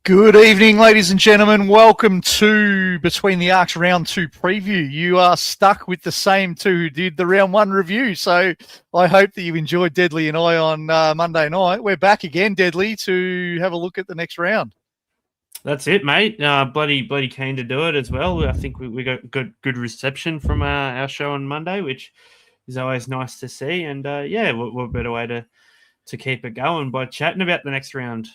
Good evening, ladies and gentlemen. Welcome to Between the Arcs Round 2 preview. You are stuck with the same two who did the Round 1 review, so I hope that you enjoyed Deadly and I on Monday night. We're back again, Deadly, to have a look at the next round. That's it, mate. Bloody keen to do it as well. I think we got good reception from our show on Monday, which is always nice to see. And what better way to keep it going by chatting about the next round.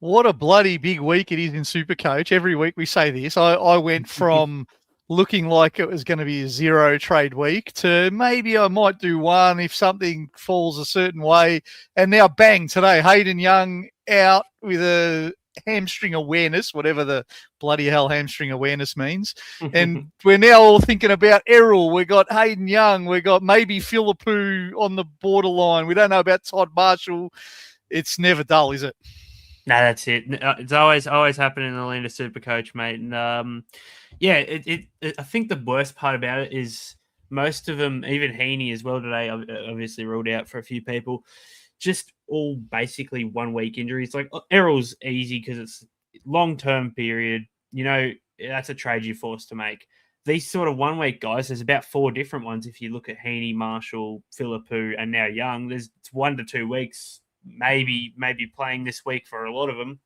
What a bloody big week it is in SuperCoach. Every week we say this. I went from looking like it was going to be a zero trade week to maybe I might do one if something falls a certain way. And now, bang, today, Hayden Young out with a hamstring awareness, whatever the bloody hell hamstring awareness means. And we're now all thinking about Errol. We got Hayden Young. We got maybe Philippou on the borderline. We don't know about Todd Marshall. It's never dull, is it? No, that's it. It's always happening in the land of SuperCoach, mate. And I think the worst part about it is most of them, even Heaney as well today, obviously ruled out for a few people, just all basically 1 week injuries. Like Errol's easy because it's long-term period. You know, that's a trade you're forced to make. These sort of 1 week guys, there's about 4 different ones. If you look at Heaney, Marshall, Philippou, and now Young, it's 1 to 2 weeks. Maybe playing this week for a lot of them,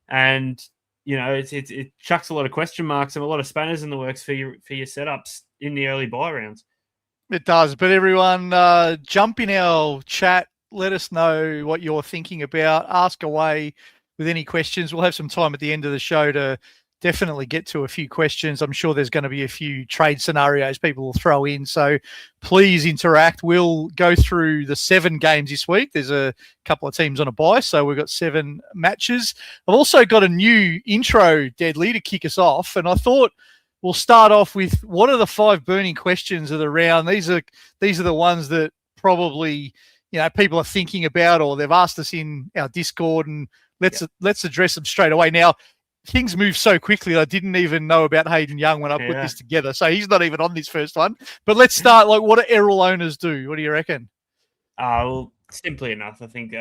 and you know it chucks a lot of question marks and a lot of spanners in the works for your setups in the early buy rounds. It does, but everyone, jump in our chat. Let us know what you're thinking about. Ask away with any questions. We'll have some time at the end of the show to definitely get to a few questions. I'm sure there's going to be a few trade scenarios people will throw in. So please interact. We'll go through the 7 games this week. There's a couple of teams on a bye, so we've got 7 matches. I've also got a new intro, Deadly, to kick us off. And I thought we'll start off with what are the 5 burning questions of the round? These are the ones that probably, you know, people are thinking about or they've asked us in our Discord, and let's address them straight away. Now, things move so quickly. I didn't even know about Hayden Young when I put this together. So he's not even on this first one. But let's start. Like, what do Errol owners do? What do you reckon? Well, simply enough, I think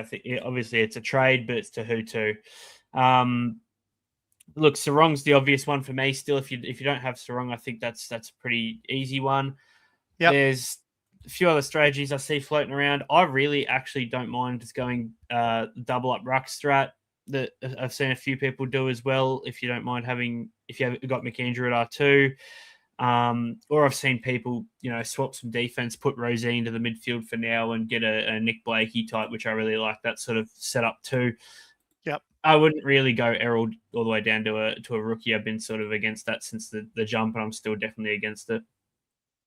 obviously it's a trade, but it's to who to. Look, Sarong's the obvious one for me. Still, if you don't have Sarong, I think that's a pretty easy one. Yep. There's a few other strategies I see floating around. I really actually don't mind just going double up ruck strat. That I've seen a few people do as well. If you don't mind if you have got McAndrew at R2, or I've seen people, you know, swap some defense, put Rosie into the midfield for now, and get a Nick Blakey type, which I really like that sort of setup too. Yep. I wouldn't really go Errol all the way down to a rookie. I've been sort of against that since the jump, and I'm still definitely against it.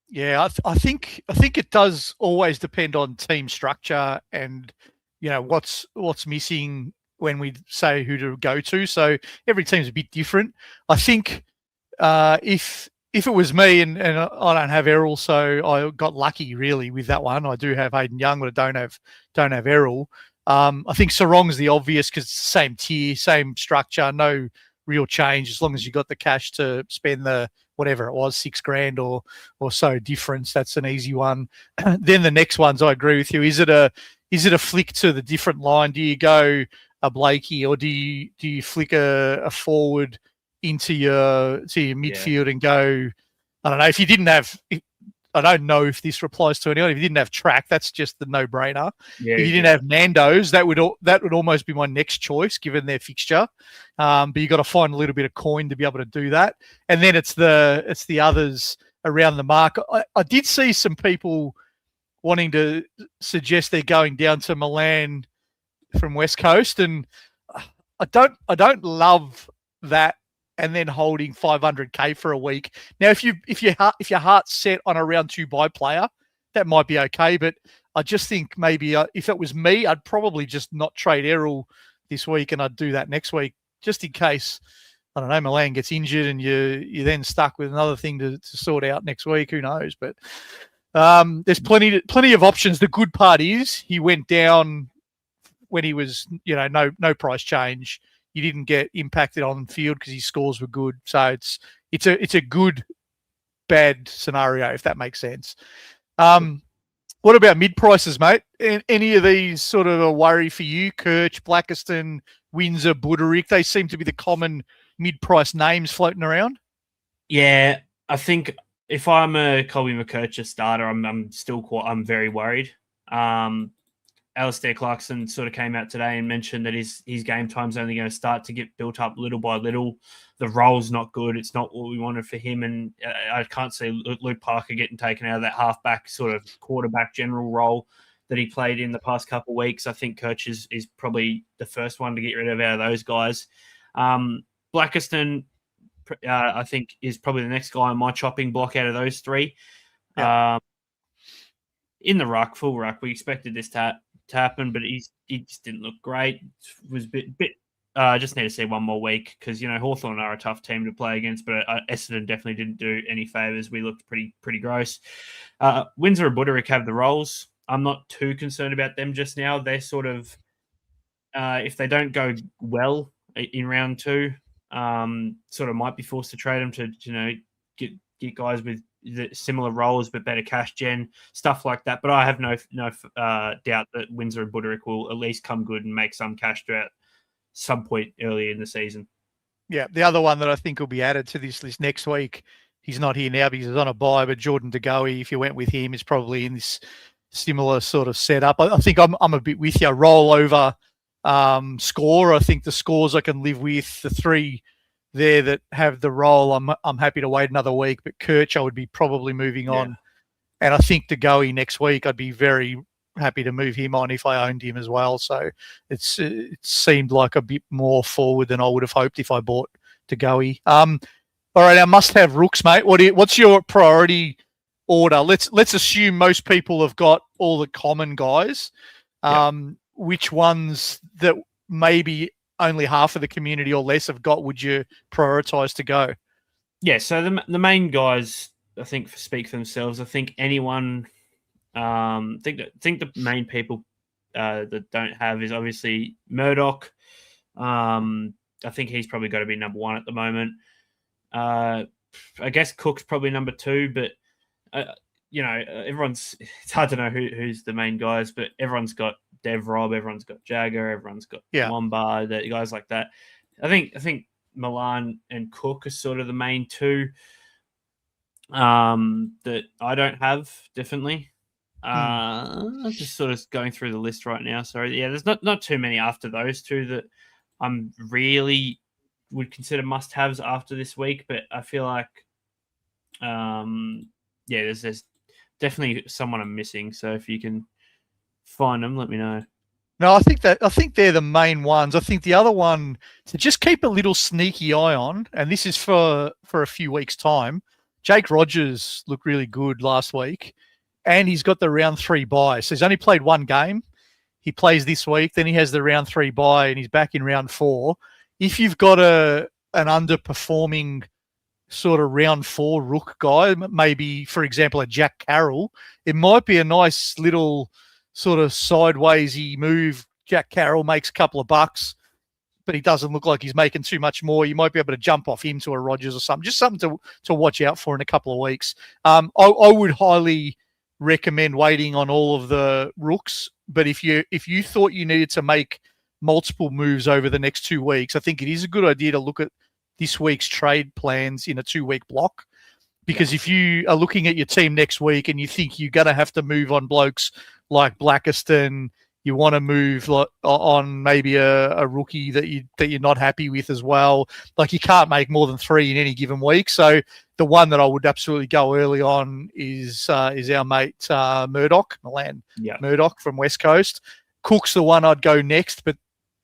Yeah, I think it does always depend on team structure and, you know, what's missing when we say who to go to. So every team's a bit different. I think if it was me and I don't have Errol, so I got lucky really with that one. I do have Hayden Young, but I don't have Errol. I think Sarong's the obvious because it's the same tier, same structure, no real change as long as you got the cash to spend the whatever it was, $6,000 or so difference. That's an easy one. Then the next ones, I agree with you. Is it a flick to the different line? Do you go a Blakey, or do you flick a forward into your midfield and go? I don't know. If you didn't have, I don't know if this applies to anyone. If you didn't have Track, that's just the no-brainer. Yeah, if you didn't have Nando's, that would almost be my next choice given their fixture. But you got to find a little bit of coin to be able to do that. And then it's the others around the mark. I did see some people wanting to suggest they're going down to Milan from West Coast, and I don't love that. And then holding 500k for a week. Now, if your heart's set on a round 2 buy player, that might be okay. But I just think maybe if it was me, I'd probably just not trade Errol this week, and I'd do that next week just in case. I don't know, Milan gets injured, and you're then stuck with another thing to sort out next week. Who knows? But there's plenty of options. The good part is he went down when he was, you know, no price change. You didn't get impacted on field because his scores were good. So it's a good bad scenario, if that makes sense. What about mid prices, mate? Any of these sort of a worry for you? Kirch, Blackiston, Windsor, Buderick. They seem to be the common mid-price names floating around. Yeah, I think if I'm a Colby McKercher starter, I'm very worried. Alistair Clarkson sort of came out today and mentioned that his game time's only going to start to get built up little by little. The role's not good. It's not what we wanted for him. And I can't see Luke Parker getting taken out of that halfback sort of quarterback general role that he played in the past couple of weeks. I think Kirch is probably the first one to get rid of out of those guys. Blackiston, I think, is probably the next guy on my chopping block out of those three. Yeah. In the ruck, full ruck, we expected this to happen, but he just didn't look great. It was a bit. Just need to see one more week because Hawthorn are a tough team to play against, but Essendon definitely didn't do any favours. We looked pretty gross. Windsor and Buderick have the roles. I'm not too concerned about them just now. They're sort of if they don't go well in round 2, sort of might be forced to trade them to get guys with similar roles but better cash gen, stuff like that. But I have no doubt that Windsor and Buderick will at least come good and make some cash throughout some point early in the season. Yeah, the other one that I think will be added to this list next week, he's not here now because he's on a bye, but Jordan De Goey, if you went with him, is probably in this similar sort of setup. I think I'm a bit with you. Roll over score. I think the scores I can live with. The three there that have the role, I'm happy to wait another week, but Kirch I would be probably moving on. And I think De Goey next week, I'd be very happy to move him on if I owned him as well. So it seemed like a bit more forward than I would have hoped if I bought De Goey. All right, our must-have rooks, mate. What's your priority order? Let's assume most people have got all the common guys. Which ones that maybe only half of the community or less have got would you prioritise to go? Yeah, so the main guys, I think, speak for themselves. I think anyone, think the main people that don't have is obviously Murdoch. I think he's probably got to be number 1 at the moment. I guess Cook's probably number 2, but everyone's. It's hard to know who's the main guys, but everyone's got Dev Rob, everyone's got Jagger, everyone's got Lombard, guys like that. I think Milan and Cook are sort of the main 2 that I don't have, definitely. I'm just sort of going through the list right now. Sorry. Yeah, there's not too many after those 2 that I'm really would consider must-haves after this week, but I feel like there's definitely someone I'm missing. So if you can find them, let me know. No, I think they're the main ones. I think the other one to just keep a little sneaky eye on, and this is for a few weeks' time. Jake Rogers looked really good last week, and he's got the round 3 bye. So he's only played 1 game. He plays this week, then he has the round 3 bye, and he's back in round 4. If you've got an underperforming sort of round 4 rook guy, maybe, for example, a Jack Carroll, it might be a nice little sort of sidewaysy move. Jack Carroll makes a couple of bucks, but he doesn't look like he's making too much more. You might be able to jump off him to a Rogers or something. Just something to watch out for in a couple of weeks. I would highly recommend waiting on all of the rooks, but if you thought you needed to make multiple moves over the next 2 weeks, I think it is a good idea to look at this week's trade plans in a 2-week block. Because if you are looking at your team next week and you think you're going to have to move on blokes like Blackiston, you want to move on maybe a rookie that you're not happy with as well. Like, you can't make more than 3 in any given week. So the one that I would absolutely go early on is our mate Murdoch, Milan Murdoch from West Coast. Cook's the one I'd go next, but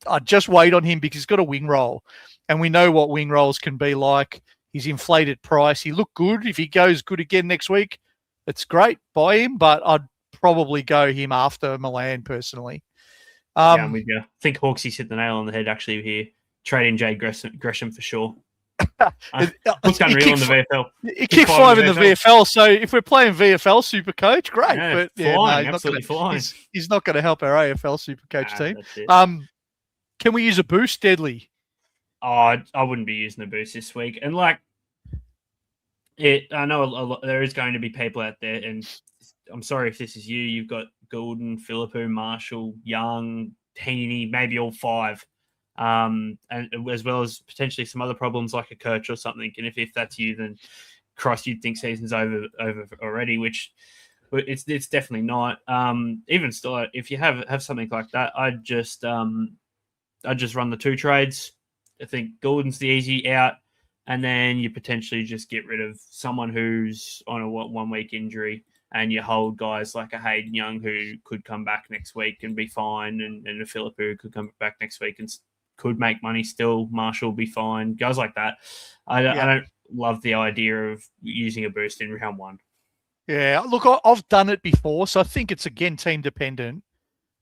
I'd just wait on him because he's got a wing roll. And we know what wing rolls can be like. His inflated price. He looked good. If he goes good again next week, it's great. Buy him, but I'd probably go him after Milan personally. I'm with you. I think Hawksy's hit the nail on the head actually here. Trading Jay Gresham for sure. Looks unreal in the VFL. He kicked 5 in the VFL. So if we're playing VFL SuperCoach, great. Yeah, but flying, absolutely flying. He's not going to help our AFL SuperCoach team. Can we use a boost, Deadly? Oh, I wouldn't be using the boost this week. And I know there is going to be people out there, and I'm sorry if this is you. You've got Gulden, Philippou, Marshall, Young, Heaney, maybe all 5 and as well as potentially some other problems like a coach or something. And if that's you, then Christ, you'd think season's over already, which it's definitely not. Even still, if you have something like that, I'd just run the 2 trades. I think Gulden's the easy out, and then you potentially just get rid of someone who's on a 1 week injury, and you hold guys like a Hayden Young who could come back next week and be fine, and a Philip who could come back next week and could make money still. Marshall will be fine. Guys like that. I don't love the idea of using a boost in round 1. Yeah, look, I've done it before, so I think it's, again, team dependent.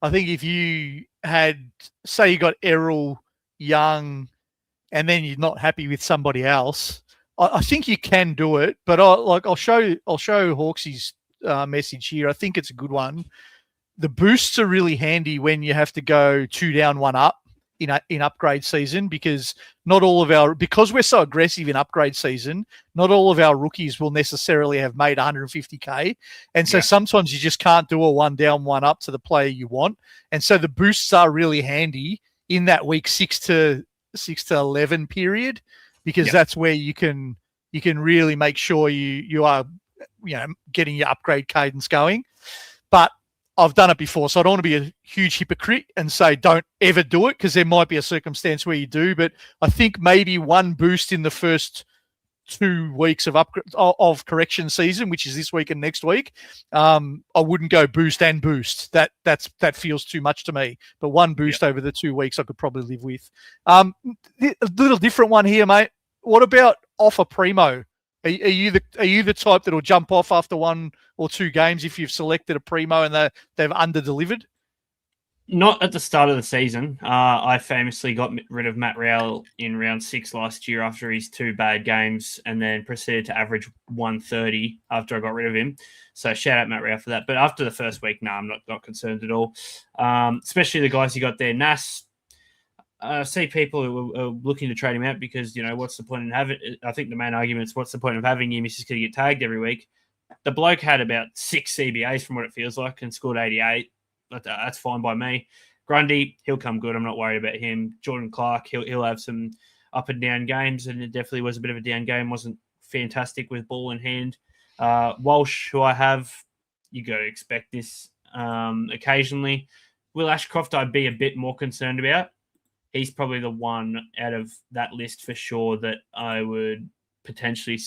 I think if you had, say you got Errol, Young, and then you're not happy with somebody else, I think you can do it. But I'll show Hawksy's message here. I think it's a good one. The boosts are really handy when you have to go 2 down, 1 up in upgrade season, because because we're so aggressive in upgrade season, not all of our rookies will necessarily have made 150k, and so sometimes you just can't do a 1 down, 1 up to the player you want, and so the boosts are really handy in that week 6 to 11 period, because that's where you can really make sure you are getting your upgrade cadence going. But I've done it before, so I don't want to be a huge hypocrite and say don't ever do it, because there might be a circumstance where you do. But I think maybe 1 boost in the first 2 weeks of correction season, which is this week and next week, I wouldn't go boost and boost. That feels too much to me. But 1 boost over the 2 weeks, I could probably live with. A little different one here, mate. What about offer primo? Are you the type that'll jump off after 1 or 2 games if you've selected a primo and they've under-delivered? Not at the start of the season. I famously got rid of Matt Rowell in round 6 last year after his 2 bad games, and then proceeded to average 130 after I got rid of him. So shout out Matt Rowell for that. But after the first week, I'm not concerned at all. Especially the guys you got there. Nas, I see people who are looking to trade him out because, what's the point in having it? I think the main argument is what's the point of having him? He's just going to get tagged every week. The bloke had about 6 CBAs from what it feels like and scored 88. That's fine by me. Grundy, he'll come good. I'm not worried about him. Jordan Clark, he'll have some up and down games, and it definitely was a bit of a down game. Wasn't fantastic with ball in hand. Walsh, who I have, you got to expect this occasionally. Will Ashcroft, I'd be a bit more concerned about. He's probably the one out of that list for sure that I would potentially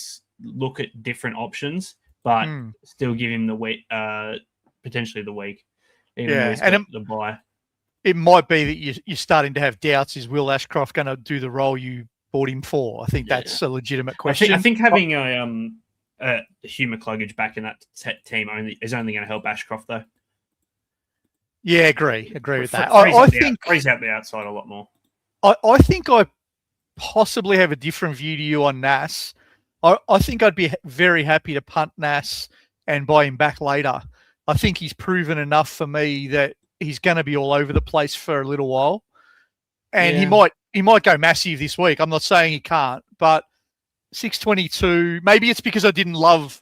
look at different options, but still give him the week, potentially the week. Even though he's got the bye. It might be that you're starting to have doubts. Is Will Ashcroft going to do the role you bought him for? I think that's a legitimate question. I think having a Hugh McCluggage back in that team is only going to help Ashcroft, though. Yeah, agree with that. I think frees out the outside a lot more. I think I possibly have a different view to you on Nas. I think I'd be very happy to punt Nas and buy him back later. I think he's proven enough for me that he's going to be all over the place for a little while, and he might go massive this week. I'm not saying he can't, but 622. Maybe it's because I didn't love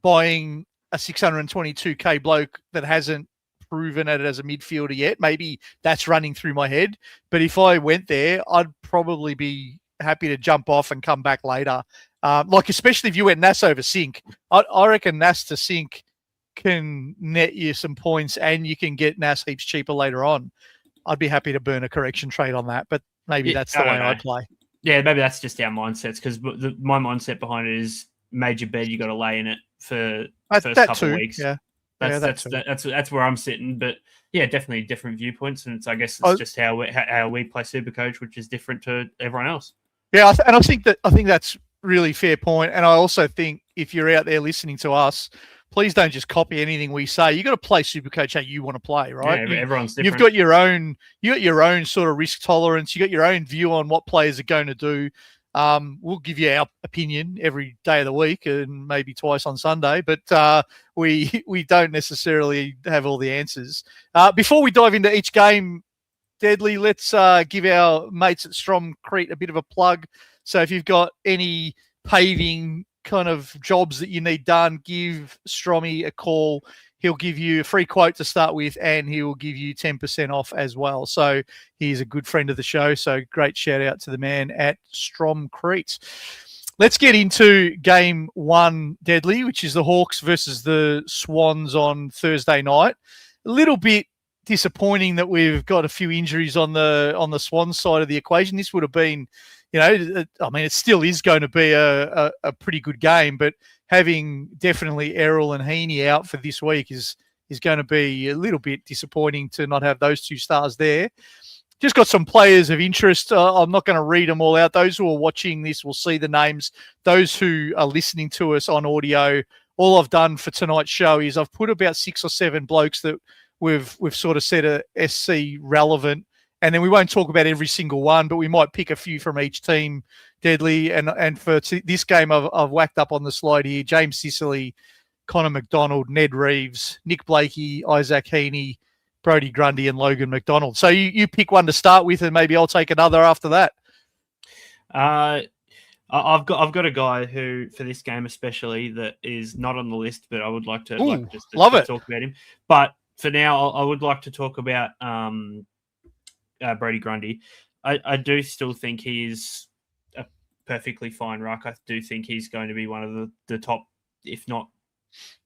buying a 622k bloke that hasn't proven it as a midfielder yet. Maybe that's running through my head. But if I went there, I'd probably be happy to jump off and come back later. Especially if you went Nas over Sink. I reckon Nas to Sink can net you some points, and you can get Nas heaps cheaper later on. I'd be happy to burn a correction trade on that, but maybe that's the way I'd play. Yeah, maybe that's just our mindsets, because my mindset behind it is major bet you got to lay in it for the first couple of weeks. Yeah. That's where I'm sitting, but yeah, definitely different viewpoints, and I guess it's just how we play SuperCoach, which is different to everyone else. Yeah, I think that's really fair point, and I also think if you're out there listening to us, please don't just copy anything we say. You got to play SuperCoach how you want to play, right? Yeah, everyone's different. You've got your own sort of risk tolerance. You got your own view on what players are going to do. We'll give you our opinion every day of the week and maybe twice on Sunday, but we don't necessarily have all the answers. Before we dive into each game, Deadly, let's give our mates at Stromcrete a bit of a plug. So if you've got any paving kind of jobs that you need done, give Strommy a call. he'll give you a free quote to start with, and he will give you 10% off as well. So he's a good friend of the show. So great shout out to the man at Stromcrete. Let's get into game one, Deadly, which is the Hawks versus the Swans on Thursday night. A little bit disappointing that we've got a few injuries on the Swans side of the equation. This would have been, it still is going to be a pretty good game, but having definitely Errol and Heaney out for this week is going to be a little bit disappointing to not have those two stars there. Just got some players of interest. I'm not going to read them all out. Those who are watching this will see the names. Those who are listening to us on audio, all I've done for tonight's show is I've put about 6 or 7 blokes that we've sort of said are SC relevant. And then we won't talk about every single one, but we might pick a few from each team, Deadly. And for this game, I've whacked up on the slide here: James Sicily, Connor McDonald, Ned Reeves, Nick Blakey, Isaac Heaney, Brodie Grundy, and Logan McDonald. So you pick one to start with, and maybe I'll take another after that. I've got a guy who, for this game especially, that is not on the list, but I would like to talk about him. But for now, I would like to talk about Brodie Grundy. I do still think he is a perfectly fine ruck. I do think he's going to be one of the top, if not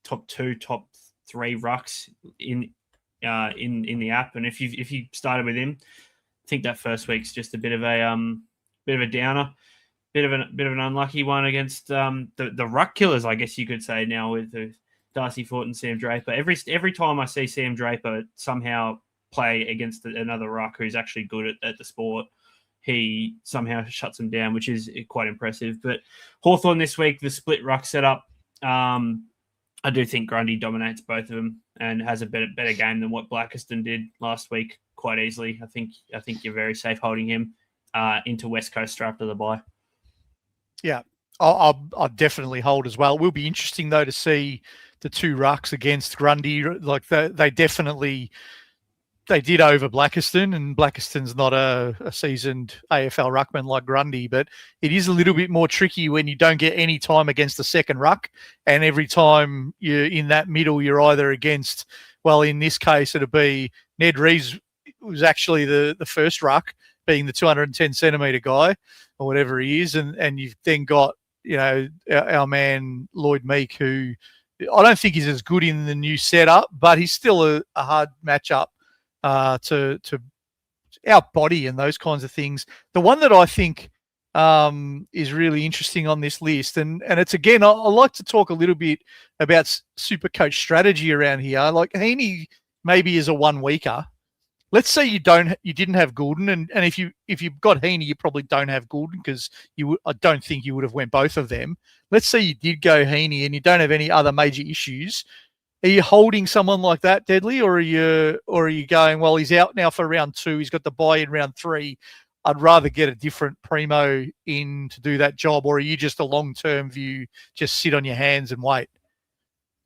top 2, top 3 rucks in the app. And if you started with him, I think that first week's just a bit of a downer, bit of an unlucky one against the ruck killers, I guess you could say now, with Darcy Fort and Sam Draper. Every time I see Sam Draper somehow play against another ruck who's actually good at the sport, he somehow shuts them down, which is quite impressive. But Hawthorn this week, the split ruck setup, I do think Grundy dominates both of them and has a better game than what Blackiston did last week quite easily. I think you're very safe holding him into West Coast after the bye. Yeah, I'll definitely hold as well. It will be interesting, though, to see the 2 rucks against Grundy. Like they did over Blackiston, and Blackiston's not a seasoned AFL ruckman like Grundy, but it is a little bit more tricky when you don't get any time against the second ruck, and every time you're in that middle, you're either against, well, in this case, it'll be Ned Reeves was actually the first ruck, being the 210 centimetre guy or whatever he is, and you've then got our man Lloyd Meek, who I don't think is as good in the new setup, but he's still a hard matchup to our body and those kinds of things. The one that I think is really interesting on this list, and it's, again, I like to talk a little bit about SuperCoach strategy around here. Like Heaney maybe is a 1 weeker. Let's say you didn't have Gulden, and if you've got Heaney, you probably don't have Gulden, because I don't think you would have went both of them. Let's say you did go Heaney and you don't have any other major issues. Are you holding someone like that, Deadly, or are you going, well, he's out now for round 2, he's got the buy in round 3, I'd rather get a different primo in to do that job, or are you just a long-term view, just sit on your hands and wait?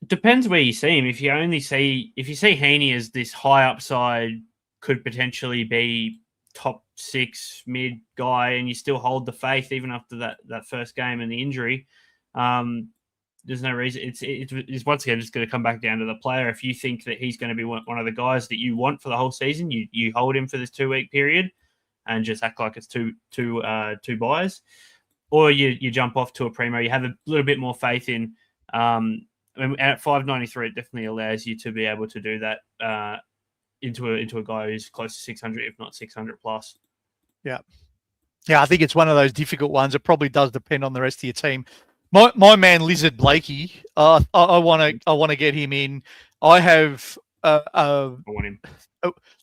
It depends where you see him. If you see Heaney as this high upside, could potentially be top 6 mid guy, and you still hold the faith even after that first game and the injury, there's no reason. It's once again just going to come back down to the player. If you think that he's going to be one of the guys that you want for the whole season, you hold him for this 2-week period and just act like it's two buys, or you jump off to a primo. You have a little bit more faith in. At 593, it definitely allows you to be able to do that into a guy who's close to 600, if not 600 plus. Yeah, I think it's one of those difficult ones. It probably does depend on the rest of your team. My man Lizard Blakey, I want to get him in. I want him.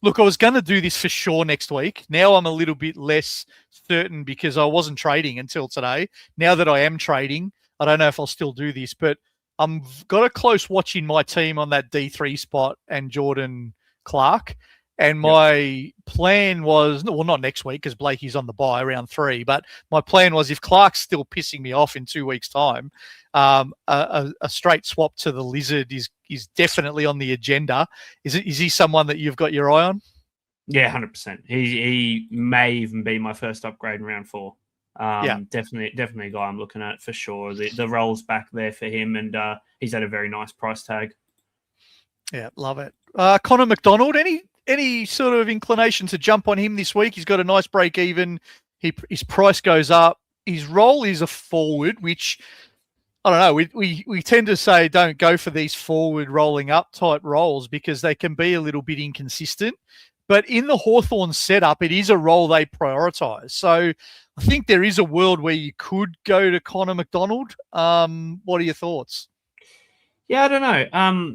Look, I was going to do this for sure next week. Now I'm a little bit less certain because I wasn't trading until today. Now that I am trading, I don't know if I'll still do this, but I've got a close watch in my team on that D3 spot and Jordan Clark. And my plan was, well, not next week because Blakey's on the bye round 3, but my plan was, if Clark's still pissing me off in 2 weeks' time, a straight swap to the Lizard is definitely on the agenda. Is he someone that you've got your eye on? Yeah, 100%. He may even be my first upgrade in round 4. Definitely a guy I'm looking at for sure. The roll's back there for him, and he's at a very nice price tag. Yeah, love it. Connor McDonald, any sort of inclination to jump on him this week? He's got a nice break even. His price goes up. His role is a forward, which I don't know. We tend to say don't go for these forward rolling up type roles because they can be a little bit inconsistent. But in the Hawthorn setup, it is a role they prioritise. So I think there is a world where you could go to Connor McDonald. What are your thoughts? Yeah, I don't know.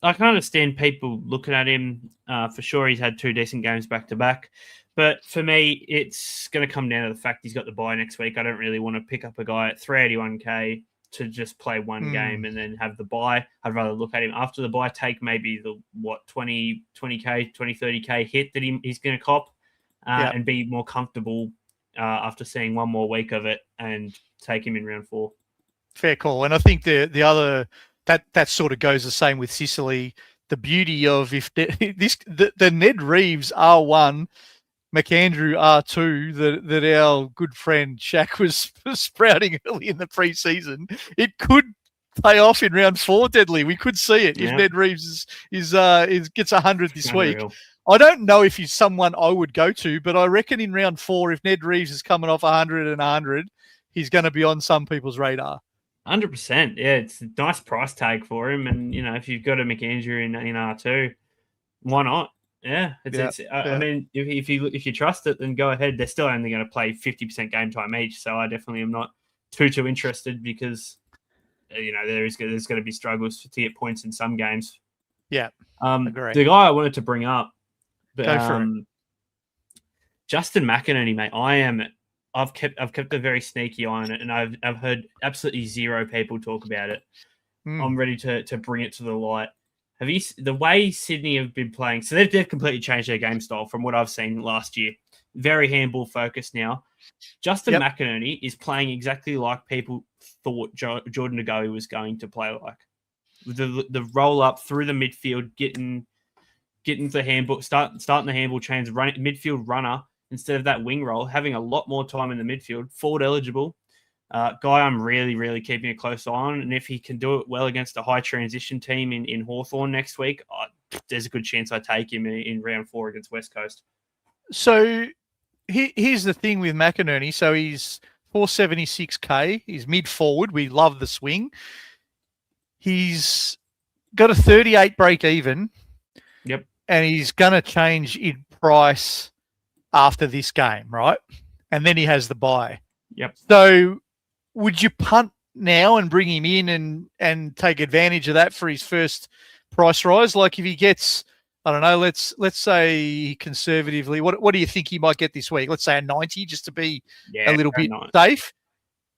I can understand people looking at him. For sure, he's had 2 decent games back to back. But for me, it's going to come down to the fact he's got the bye next week. I don't really want to pick up a guy at 381k to just play one game and then have the bye. I'd rather look at him after the bye, take maybe the 20k, 30k hit that he's going to cop and be more comfortable after seeing one more week of it and take him in round 4. Fair call. And I think the other that sort of goes the same with Sicily. The beauty of if the Ned Reeves R1, McAndrew R2 that our good friend Shaq was sprouting early in the preseason, it could pay off in round 4. Deadly, we could see it if Ned Reeves gets 100 this week. I don't know if he's someone I would go to, but I reckon in round 4, if Ned Reeves is coming off 100 and 100, he's going to be on some people's radar. 100%. Yeah, it's a nice price tag for him. And, if you've got a McAndrew in R2, why not? Yeah. I mean, if you trust it, then go ahead. They're still only going to play 50% game time each. So I definitely am not too interested because, there's going to be struggles to get points in some games. Yeah. Agree. The guy I wanted to bring up, go for it. Justin McInerney, mate. I've kept a very sneaky eye on it, and I've heard absolutely zero people talk about it. I'm ready to bring it to the light. The way Sydney have been playing? So they've completely changed their game style from what I've seen last year. Very handball focused now. Justin McInerney is playing exactly like people thought Jordan Agoe was going to play like. The roll up through the midfield, getting the handball, starting the handball chains, midfield runner. Instead of that wing role, having a lot more time in the midfield, forward eligible. Guy I'm really, really keeping a close eye on. And if he can do it well against a high transition team in Hawthorn next week, there's a good chance I take him in round 4 against West Coast. So here's the thing with McInerney. So he's 476k. He's mid-forward. We love the swing. He's got a 38 break even. Yep. And he's going to change in price after this game, right? And then he has the bye. Yep. So would you punt now and bring him in and take advantage of that for his first price rise? Like if he gets, I don't know, let's say conservatively, what do you think he might get this week? Let's say a 90 just to be a little bit safe.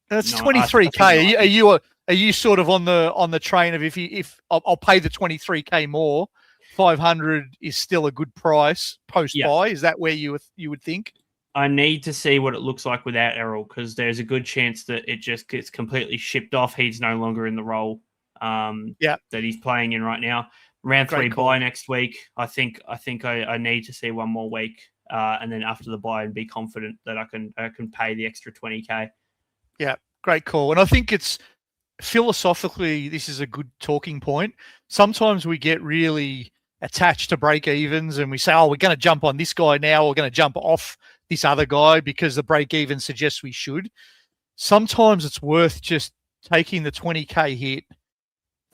That's 23k. Are you sort of on the train of if I'll pay the 23k more, 500 is still a good price post buy? Is that where you would think? I need to see what it looks like without Errol because there's a good chance that it just gets completely shipped off. He's no longer in the role that he's playing in right now. Round 3 bye next week. I think I need to see one more week and then after the bye and be confident that I can pay the extra 20k. Yeah, great call. And I think it's philosophically this is a good talking point. Sometimes we get really attached to break evens and we say, we're going to jump on this guy now, we're going to jump off this other guy because the break even suggests we should. Sometimes it's worth just taking the 20k hit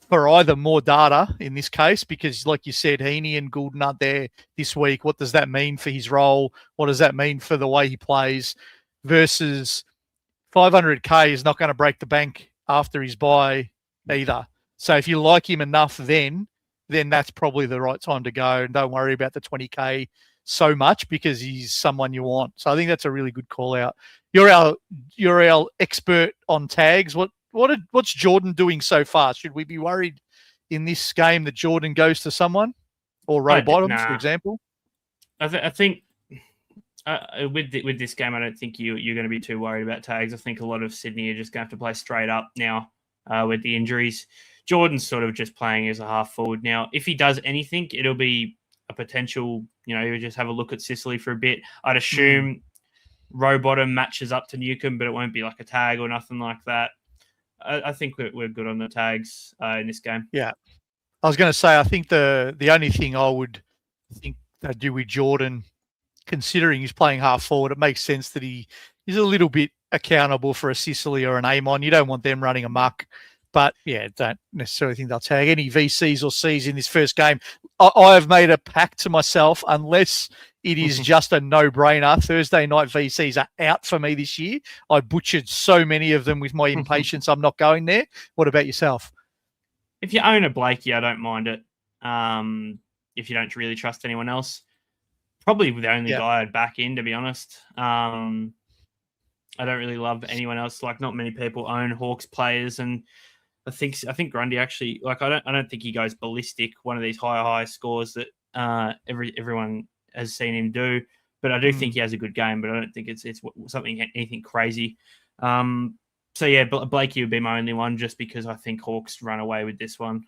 for either more data in this case, because like you said, Heaney and Gulden aren't there this week. What does that mean for his role? What does that mean for the way he plays? Versus 500k is not going to break the bank after his bye either. So if you like him enough then that's probably the right time to go and don't worry about the 20k so much because he's someone you want. So I think that's a really good call out. You're our expert on tags. What's Jordan doing so far? Should we be worried in this game that Jordan goes to someone or row bottoms, for example? I think with this game, I don't think you're going to be too worried about tags. I think a lot of Sydney are just going to have to play straight up now with the injuries. Jordan's sort of just playing as a half forward now. If he does anything, it'll be a potential, you just have a look at Sicily for a bit. I'd assume row bottom matches up to Newcombe, but it won't be like a tag or nothing like that. I think we're good on the tags in this game. Yeah. I was going to say, I think the only thing I would think they do with Jordan, considering he's playing half forward, it makes sense that he's a little bit accountable for a Sicily or an Amon. You don't want them running amok. But, yeah, don't necessarily think they'll tag any VCs or Cs in this first game. I have made a pact to myself, unless it is just a no-brainer, Thursday night VCs are out for me this year. I butchered so many of them with my impatience. I'm not going there. What about yourself? If you own a Blakey, I don't mind it. If you don't really trust anyone else. Probably the only guy I'd back in, to be honest. I don't really love anyone else. Like, not many people own Hawks players, and I think Grundy actually, like, I don't think he goes ballistic. One of these high scores that everyone has seen him do, but I do think he has a good game. But I don't think it's anything crazy. So yeah, Blakey would be my only one, just because I think Hawks run away with this one.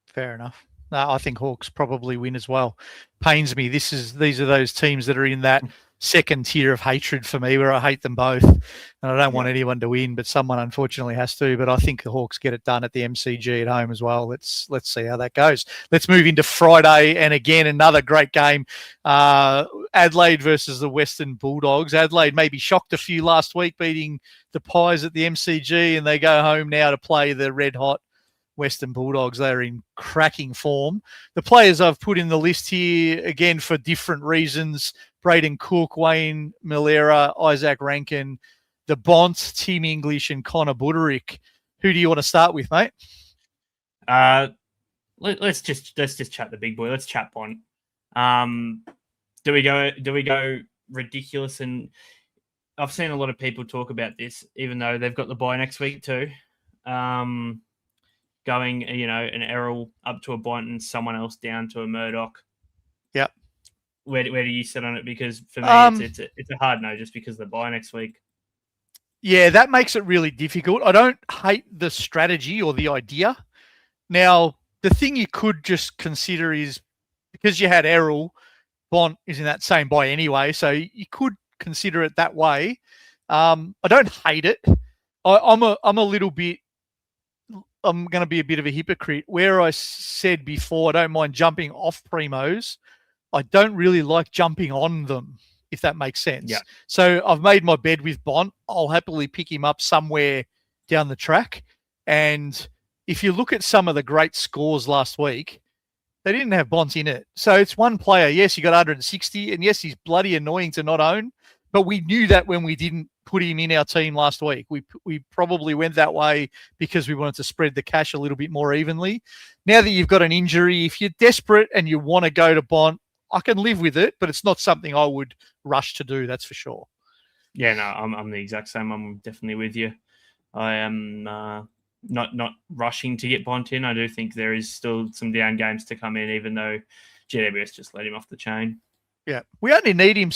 Fair enough. No, I think Hawks probably win as well. Pains me. These are those teams that are in that second tier of hatred for me, where I hate them both, and I don't want anyone to win, but someone unfortunately has to. But I think the Hawks get it done at the MCG at home as well. Let's see how that goes. Let's move into Friday, and again another great game. Adelaide versus the Western Bulldogs. Adelaide maybe shocked a few last week, beating the Pies at the MCG, and they go home now to play the red hot Western Bulldogs. They're in cracking form. The players I've put in the list here, again, for different reasons: Braden Cook, Wayne Milera, Isaac Rankin, the Bont, Tim English, and Connor Buderick. Who do you want to start with, mate? Let's just chat the big boy. Let's chat Bont. Do we go ridiculous? And I've seen a lot of people talk about this, even though they've got the bye next week too. Going, an Errol up to a Bont and someone else down to a Murdoch. Yep. Where do you sit on it? Because for me, it's a hard no, just because of the bye next week. Yeah, that makes it really difficult. I don't hate the strategy or the idea. Now, the thing you could just consider is, because you had Errol, Bont is in that same bye anyway, so you could consider it that way. I don't hate it. I'm a little bit. I'm going to be a bit of a hypocrite. Where I said before, I don't mind jumping off primos. I don't really like jumping on them, if that makes sense. Yeah. So I've made my bed with Bont. I'll happily pick him up somewhere down the track. And if you look at some of the great scores last week, they didn't have Bont in it. So it's one player. Yes, he got 160, and yes, he's bloody annoying to not own. But we knew that when we didn't put him in our team last week. We probably went that way because we wanted to spread the cash a little bit more evenly. Now that you've got an injury, if you're desperate and you want to go to Bont, I can live with it, but it's not something I would rush to do, that's for sure. Yeah, no, I'm the exact same. I'm definitely with you. I am not rushing to get Bont in. I do think there is still some down games to come in, even though GWS just let him off the chain. Yeah, we only need him,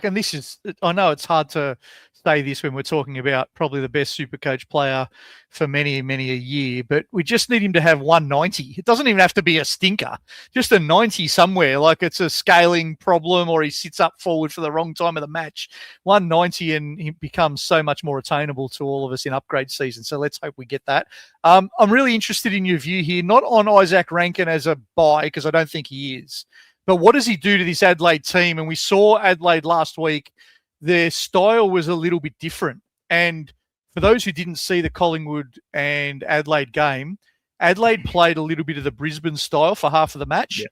and this is, I know it's hard to say this when we're talking about probably the best SuperCoach player for many, many a year, but we just need him to have 190. It doesn't even have to be a stinker, just a 90 somewhere, like it's a scaling problem or he sits up forward for the wrong time of the match. 190 and he becomes so much more attainable to all of us in upgrade season. So let's hope we get that. I'm really interested in your view here, not on Isaac Rankin as a buy, because I don't think he is. But what does he do to this Adelaide team? And we saw Adelaide last week. Their style was a little bit different. And for those who didn't see the Collingwood and Adelaide game, Adelaide played a little bit of the Brisbane style for half of the match. Yeah.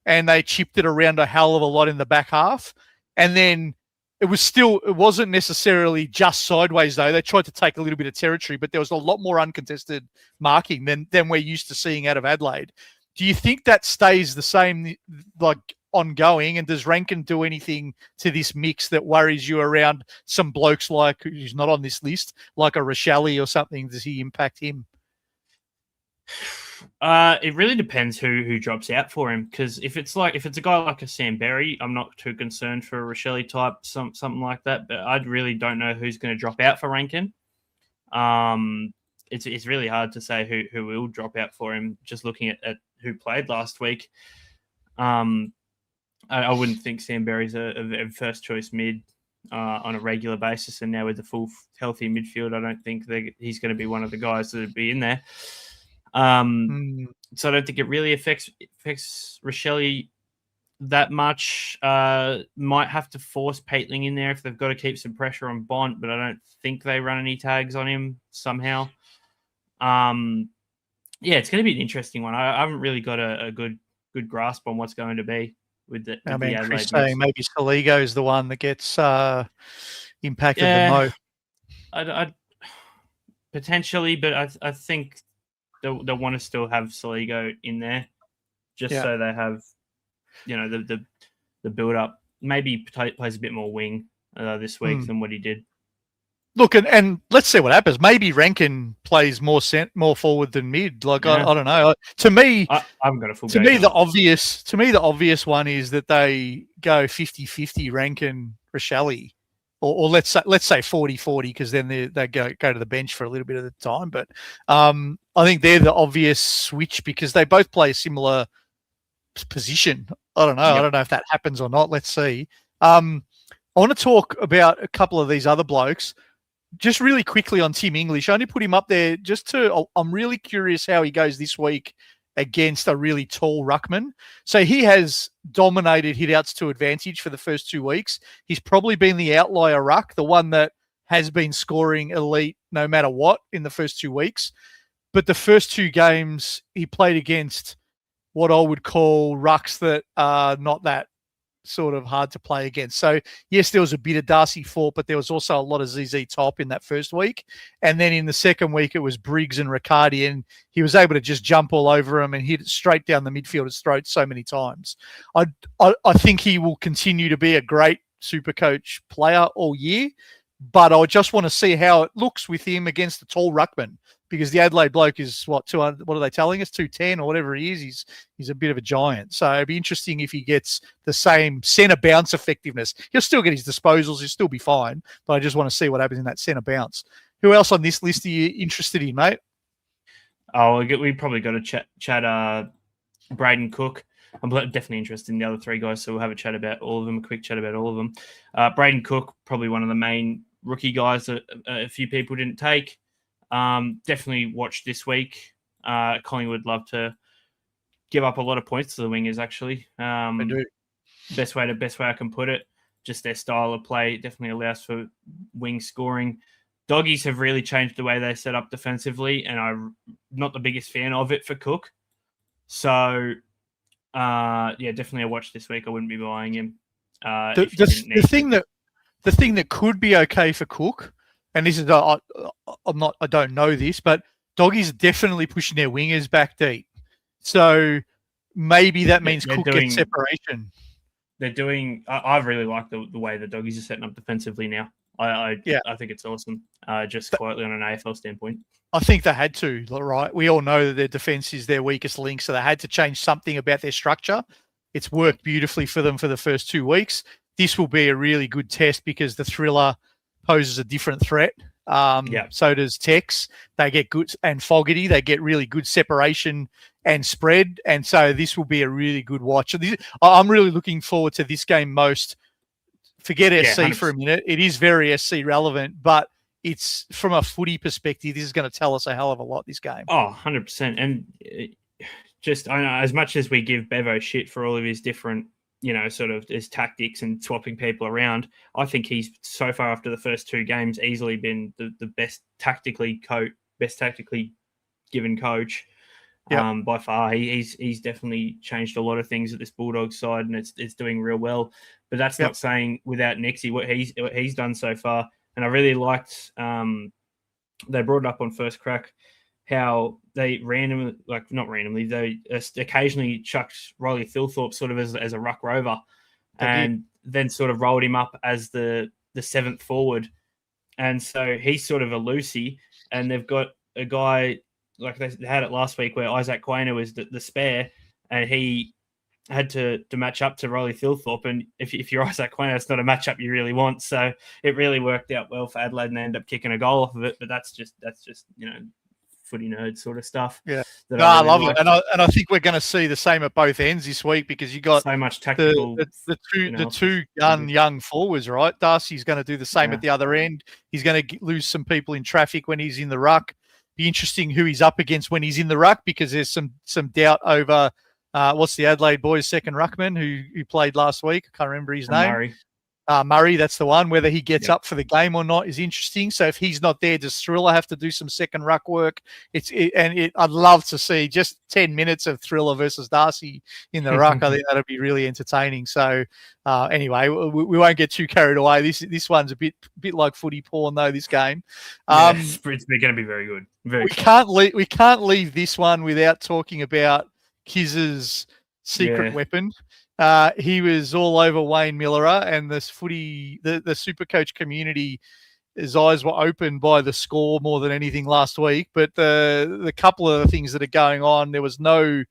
And they chipped it around a hell of a lot in the back half. And then it wasn't necessarily just sideways, though. They tried to take a little bit of territory, but there was a lot more uncontested marking than we're used to seeing out of Adelaide. Do you think that stays the same, like, ongoing? And does Rankin do anything to this mix that worries you around some blokes like, who's not on this list, like a Rochelle or something? Does he impact him? It really depends who drops out for him. Because if it's a guy like a Sam Berry, I'm not too concerned for a Rochelle type, something like that. But I really don't know who's going to drop out for Rankin. It's really hard to say who will drop out for him. Just looking at who played last week, I wouldn't think Sam Berry's a first choice mid on a regular basis, and now with the full healthy midfield, I don't think he's going to be one of the guys that would be in there. So I don't think it really affects Rochelle that much. Might have to force Peatling in there if they've got to keep some pressure on Bont, but I don't think they run any tags on him somehow. Yeah, it's going to be an interesting one. I haven't really got a good grasp on what's going to be with the Adelaide Chris saying maybe Soligo is the one that gets impacted the most. I potentially, but I think they'll want to still have Soligo in there just so they have, the build up. Maybe plays a bit more wing this week than what he did. Look, and let's see what happens. Maybe Rankin plays more forward than mid. Like I don't know. To me, I haven't got a full. To me, the obvious one is that they go 50-50 Rankin Rochelle, or let's say 40-40 because then they go to the bench for a little bit of the time. But I think they're the obvious switch because they both play a similar position. I don't know. Yep. I don't know if that happens or not. Let's see. I want to talk about a couple of these other blokes. Just really quickly on Tim English, I only put him up there I'm really curious how he goes this week against a really tall ruckman. So he has dominated hitouts to advantage for the first 2 weeks. He's probably been the outlier ruck, the one that has been scoring elite no matter what in the first 2 weeks. But the first 2 games he played against what I would call rucks that are not that sort of hard to play against. So yes, there was a bit of Darcy Thorpe, but there was also a lot of ZZ Top in that first week. And then in the second week, it was Briggs and Riccardi, and he was able to just jump all over him and hit it straight down the midfielder's throat so many times. I think he will continue to be a great Supercoach player all year, but I just want to see how it looks with him against the tall ruckman. Because the Adelaide bloke is 200? What are they telling us? 210 or whatever he is. He's a bit of a giant. So it'd be interesting if he gets the same centre bounce effectiveness. He'll still get his disposals. He'll still be fine. But I just want to see what happens in that centre bounce. Who else on this list are you interested in, mate? Oh, we probably got to chat Braden Cook. I'm definitely interested in the other 3 guys, so we'll have a chat about all of them. A quick chat about all of them. Braden Cook, probably one of the main rookie guys that a few people didn't take. Definitely watch this week. Collingwood love to give up a lot of points to the wingers, actually. They do. Best way I can put it. Just their style of play definitely allows for wing scoring. Doggies have really changed the way they set up defensively, and I'm not the biggest fan of it for Cook. So, definitely a watch this week. I wouldn't be buying him. The thing that could be okay for Cook, and this is I don't know this, but Doggies are definitely pushing their wingers back deep. So maybe that means Cook gets separation. They're doing. I really like the way the Doggies are setting up defensively now. I think it's awesome. Just quietly on an AFL standpoint. I think they had to, right? We all know that their defense is their weakest link, so they had to change something about their structure. It's worked beautifully for them for the first 2 weeks. This will be a really good test because the Thriller poses a different threat. So does Tex. They get good, and Fogarty. They get really good separation and spread, and so this will be a really good watch. I'm really looking forward to this game most. Forget SC 100%. For a minute. It is very SC relevant, but it's from a footy perspective, this is going to tell us a hell of a lot, this game. Oh, 100%. And just, I know, as much as we give Bevo shit for all of his different, sort of his tactics and swapping people around, I think he's so far after the first 2 games easily been the best tactically given coach. By far. He's definitely changed a lot of things at this Bulldogs side, and it's doing real well. But that's not saying without Nexie what he's done so far. And I really liked they brought it up on First Crack how they they occasionally chucked Riley Thilthorpe sort of as a ruck rover, then sort of rolled him up as the 7th forward. And so he's sort of a Lucy, and they've got a guy like they had it last week where Isaac Quainer was the spare, and he had to match up to Riley Thilthorpe. And if you're Isaac Quainer, it's not a matchup you really want. So it really worked out well for Adelaide, and they ended up kicking a goal off of it. But that's just footy nerd sort of stuff. Yeah, I love it, and I think we're going to see the same at both ends this week because you got so much tactical. The two young forwards, right? Darcy's going to do the same at the other end. He's going to lose some people in traffic when he's in the ruck. Be interesting who he's up against when he's in the ruck, because there's some doubt over what's the Adelaide boys' second ruckman who played last week. I can't remember his name. Murray. Murray, that's the one. Whether he gets up for the game or not is interesting. So if he's not there, does Thriller have to do some second ruck work? I'd love to see just 10 minutes of Thriller versus Darcy in the ruck. I think that'd be really entertaining. So anyway, we won't get too carried away. This one's a bit like footy porn though. This game, it's going to be very good. We can't leave this one without talking about Kiz's secret weapon. He was all over Wayne Miller, and the SuperCoach community, his eyes were opened by the score more than anything last week. But the couple of the things that are going on, there was no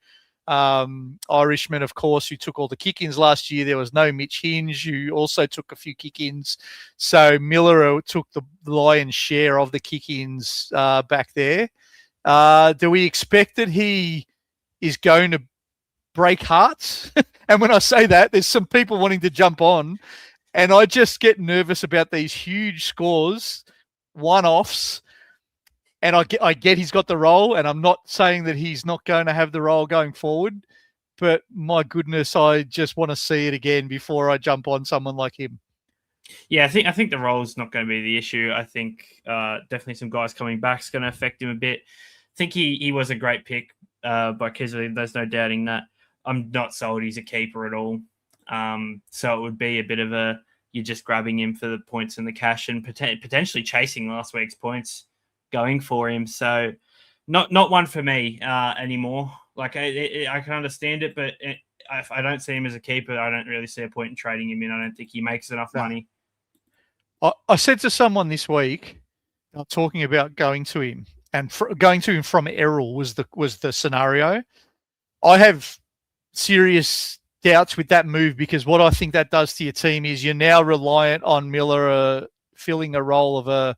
Irishman, of course, who took all the kick-ins last year. There was no Mitch Hinge, who also took a few kick-ins. So Miller took the lion's share of the kick-ins back there. Do we expect that he is going to break hearts? And when I say that, there's some people wanting to jump on, and I just get nervous about these huge scores, one-offs, and I get he's got the role, and I'm not saying that he's not going to have the role going forward, but my goodness, I just want to see it again before I jump on someone like him. Yeah, I think the role is not going to be the issue. I think definitely some guys coming back is going to affect him a bit. I think he was a great pick by Kisley. There's no doubting that. I'm not sold he's a keeper at all. So it would be a bit of you're just grabbing him for the points and the cash and potentially chasing last week's points going for him. So not one for me anymore. Like I can understand it, but if I don't see him as a keeper, I don't really see a point in trading him in. I don't think he makes enough money. I said to someone this week, talking about going to him, and going to him from Errol was the scenario. I have serious doubts with that move, because what I think that does to your team is you're now reliant on Miller filling a role of a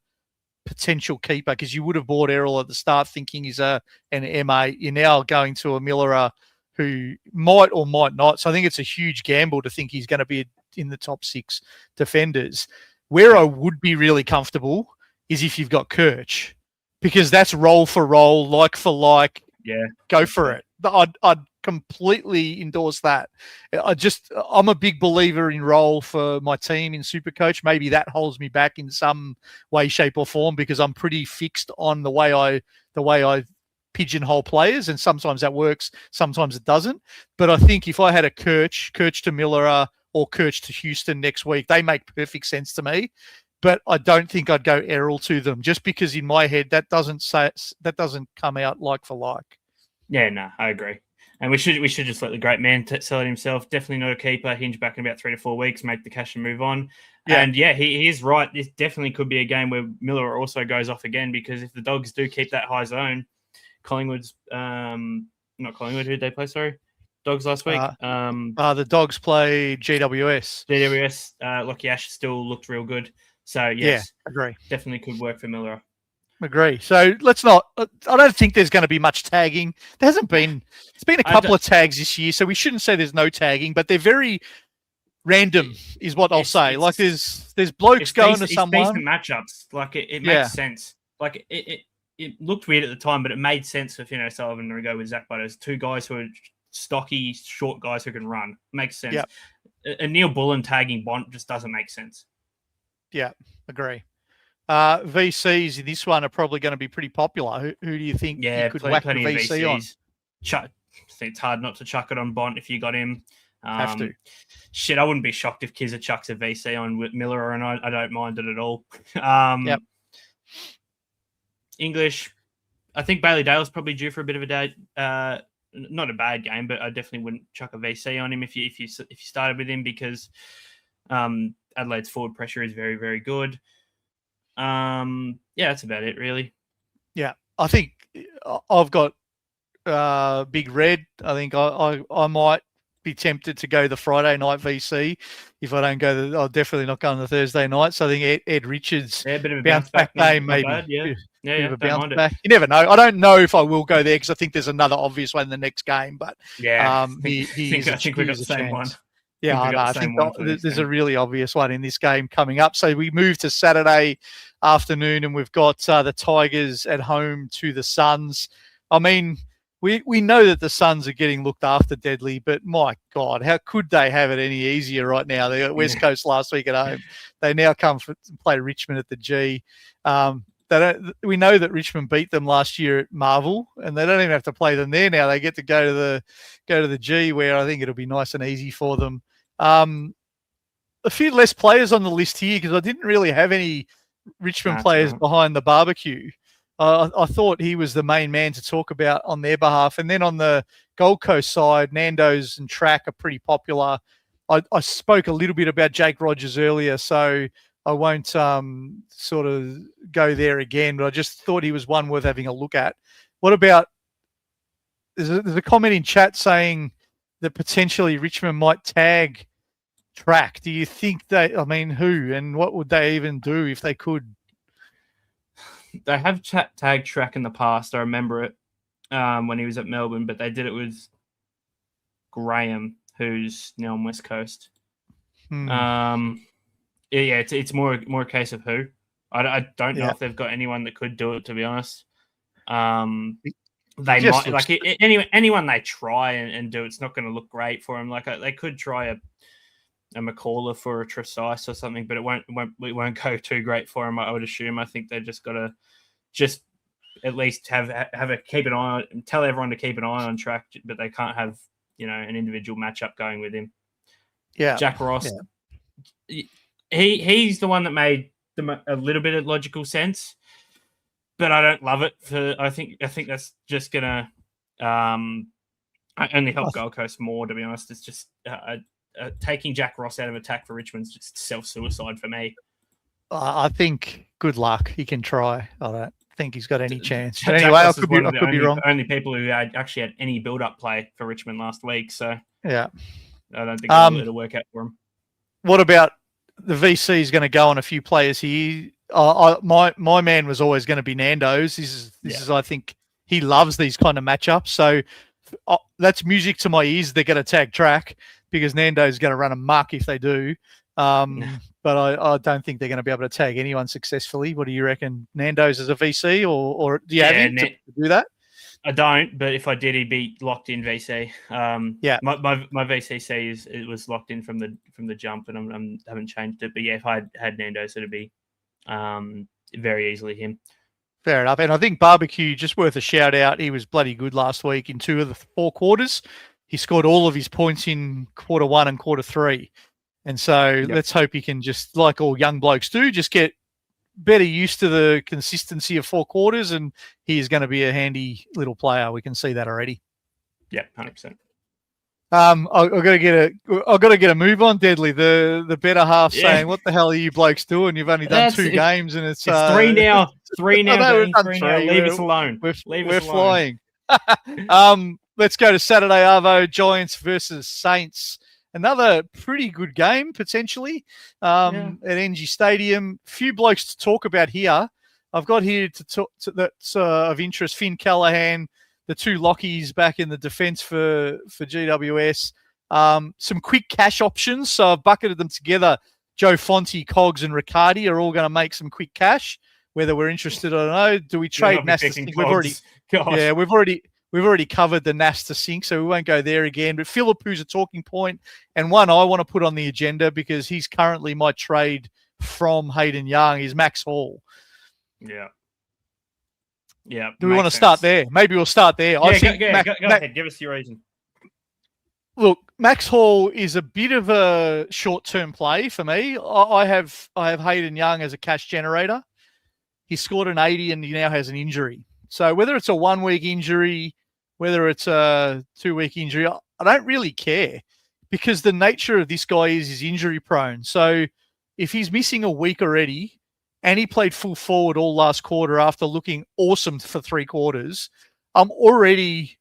potential keeper, because you would have bought Errol at the start thinking he's an MA. You're now going to a Miller who might or might not. So I think it's a huge gamble to think he's going to be in the top 6 defenders. Where I would be really comfortable is if you've got Kirch, because that's role for role, like for like. Yeah, go for it. I'd completely endorse that. I'm a big believer in role for my team in SuperCoach. Maybe that holds me back in some way, shape, or form, because I'm pretty fixed on the way I pigeonhole players, and sometimes that works, sometimes it doesn't. But I think if I had a Kirch to Miller or Kirch to Houston next week, they make perfect sense to me. But I don't think I'd go Errol to them, just because in my head that doesn't come out like for like. Yeah, no, I agree. And we should just let the great man sell it himself. Definitely not a keeper. Hinge back in about 3 to 4 weeks, make the cash and move on. Yeah. And yeah, he is right. This definitely could be a game where Miller also goes off again, because if the Dogs do keep that high zone, Collingwood's not Collingwood, who did they play? Sorry, Dogs last week. The Dogs play GWS. Lockie Ash still looked real good. So yes, yeah, agree. Definitely could work for Miller. Agree. So let's not. I don't think there's going to be much tagging. There hasn't been. It's been a couple of tags this year, so we shouldn't say there's no tagging, but they're very random, is what I'll say. Like there's blokes going to someone. It's decent matchups. Like it makes sense. Like it looked weird at the time, but it made sense for Fino Sullivan to go with Zach Butters. 2 guys who are stocky, short guys who can run. Makes sense. Yep. A Neil Bullen tagging Bont just doesn't make sense. Yeah, agree. VCs in this one are probably going to be pretty popular. Who do you think you could whack the VC on? I think it's hard not to chuck it on Bont if you got him. Have to. Shit, I wouldn't be shocked if Kizza chucks a VC on with Miller, and I don't mind it at all. Yep. English, I think Bailey Dale's probably due for a bit of a day. Not a bad game, but I definitely wouldn't chuck a VC on him if you started with him, because Adelaide's forward pressure is very, very good. Yeah, that's about it, really. Yeah, I think I've got Big Red. I think I might be tempted to go the Friday night VC. If I don't go, I'll definitely not go on the Thursday night. So I think Ed Richards, a bit of a bounce back game, maybe. Bad, yeah. Bounce back. You never know. I don't know if I will go there, because I think there's another obvious one in the next game. But yeah, I think we got the same one. Yeah, I know. I think there's a really obvious one in this game coming up. So we move to Saturday afternoon, and we've got the Tigers at home to the Suns. I mean, we know that the Suns are getting looked after deadly, but my God, how could they have it any easier right now? They got West Coast last week at home. They now come to play Richmond at the G. We know that Richmond beat them last year at Marvel, and they don't even have to play them there now. They get to go to the G, where I think it'll be nice and easy for them. A few less players on the list here because I didn't really have any Richmond players behind the barbecue. I thought he was the main man to talk about on their behalf. And then on the Gold Coast side, Nando's and Track are pretty popular. I spoke a little bit about Jake Rogers earlier, so I won't sort of go there again, but I just thought he was one worth having a look at. What about, there's a comment in chat saying that potentially Richmond might tag Track. Do you think who and what would they even do if they could? They have tagged Track in the past. I remember it when he was at Melbourne, but they did it with Graham, who's now on West Coast. It's more a case of who. I don't know if they've got anyone that could do it, to be honest. They might anyone they try and do, it's not going to look great for them. Like they could try a McCaller for a Tresice or something, but it won't go too great for them. I would assume. I think they just got to at least keep an eye on, tell everyone to keep an eye on Track, but they can't have an individual matchup going with him. Yeah, Jack Ross. Yeah. He's the one that made a little bit of logical sense, but I don't love it. I think that's just gonna only help Gold Coast more. To be honest, it's just taking Jack Ross out of attack for Richmond's just self-suicide for me. I think good luck. He can try. I don't think he's got any chance. But anyway, I could be wrong. Only people who actually had any build-up play for Richmond last week. So yeah, I don't think it'll work out for him. What about the VC is going to go on a few players here? My man was always going to be Nando's. This is I think he loves these kind of matchups. So that's music to my ears. They're going to tag Track because Nando's is going to run amok if they do. But I don't think they're going to be able to tag anyone successfully. What do you reckon? Nando's as a VC or do you have him to do that? I don't, but if I did, he'd be locked in VC. My VCC it was locked in from the jump, and I haven't changed it. But yeah, if I had Nando's, it'd be very easily him. Fair enough. And I think Barbecue, just worth a shout out. He was bloody good last week in 2 of the 4 quarters. He scored all of his points in quarter 1 and quarter 3. And so let's hope he can just, like all young blokes do, just get better used to the consistency of 4 quarters, and he is going to be a handy little player. We can see that already. Yeah, 100%. I've got to get a move on, Deadly. The better half saying, "What the hell are you blokes doing? You've only done 2 games, and it's 3 now. 3 now. Leave us alone. We're flying." Let's go to Saturday Arvo, Giants versus Saints. Another pretty good game, potentially, at NG Stadium. Few blokes to talk about here. I've got here to talk that's of interest. Finn Callaghan, the 2 lockies back in the defence for GWS. Some quick cash options. So I've bucketed them together. Joe Fonte, Cogs, and Riccardi are all going to make some quick cash. Whether we're interested, I don't know. Do we trade Nas to Sink? We've already covered the Nas to Sink, so we won't go there again. But Phillip, who's a talking point, and one I want to put on the agenda because he's currently my trade from Hayden Young, is Max Hall. Yeah. Do we want to start there? Maybe we'll start there. Go ahead. Give us your reason. Look, Max Hall is a bit of a short-term play for me. I have Hayden Young as a cash generator. He scored an 80 and he now has an injury. So whether it's a 1-week injury, whether it's a 2-week injury, I don't really care because the nature of this guy is he's injury prone. So if he's missing a week already and he played full forward all last quarter after looking awesome for 3 quarters, I'm already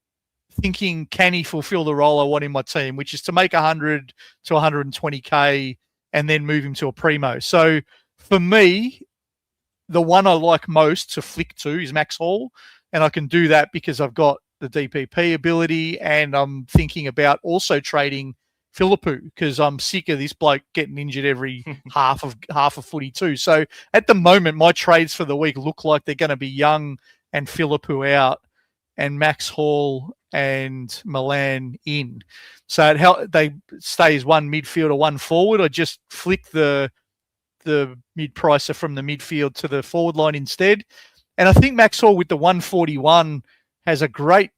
thinking, can he fulfill the role I want in my team, which is to make 100 to 120K and then move him to a primo. So for me, the one I like most to flick to is Max Hall, and I can do that because I've got the DPP ability, and I'm thinking about also trading Philippou, because I'm sick of this bloke getting injured every half of footy too. So at the moment, my trades for the week look like they're going to be Young and Philippou out, and Max Hall and Milan in. So they stay as one midfielder, one forward. I just flick the mid-pricer from the midfield to the forward line instead. And I think Max Hall with the 141 has a great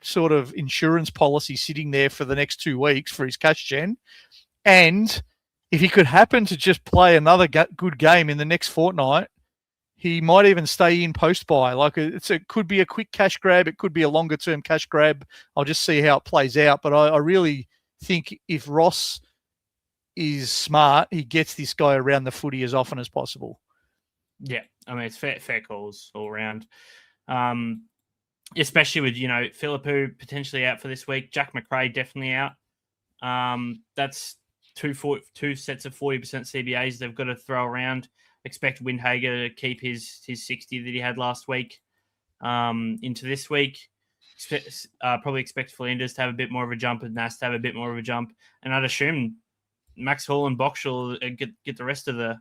sort of insurance policy sitting there for the next 2 weeks for his cash gen. And if he could happen to just play another good game in the next fortnight, he might even stay in post-buy. Like it could be a quick cash grab. It could be a longer-term cash grab. I'll just see how it plays out. But I really think if Ross is smart, he gets this guy around the footy as often as possible. Yeah, I mean, it's fair calls all around. Especially with, Philippou potentially out for this week. Jack McRae definitely out. That's two sets of 40% CBAs they've got to throw around. Expect Windhager to keep his 60 that he had last week into this week. Probably expect Flinders to have a bit more of a jump and Nas to have a bit more of a jump. And I'd assume Max Hall and Boxall get the rest of the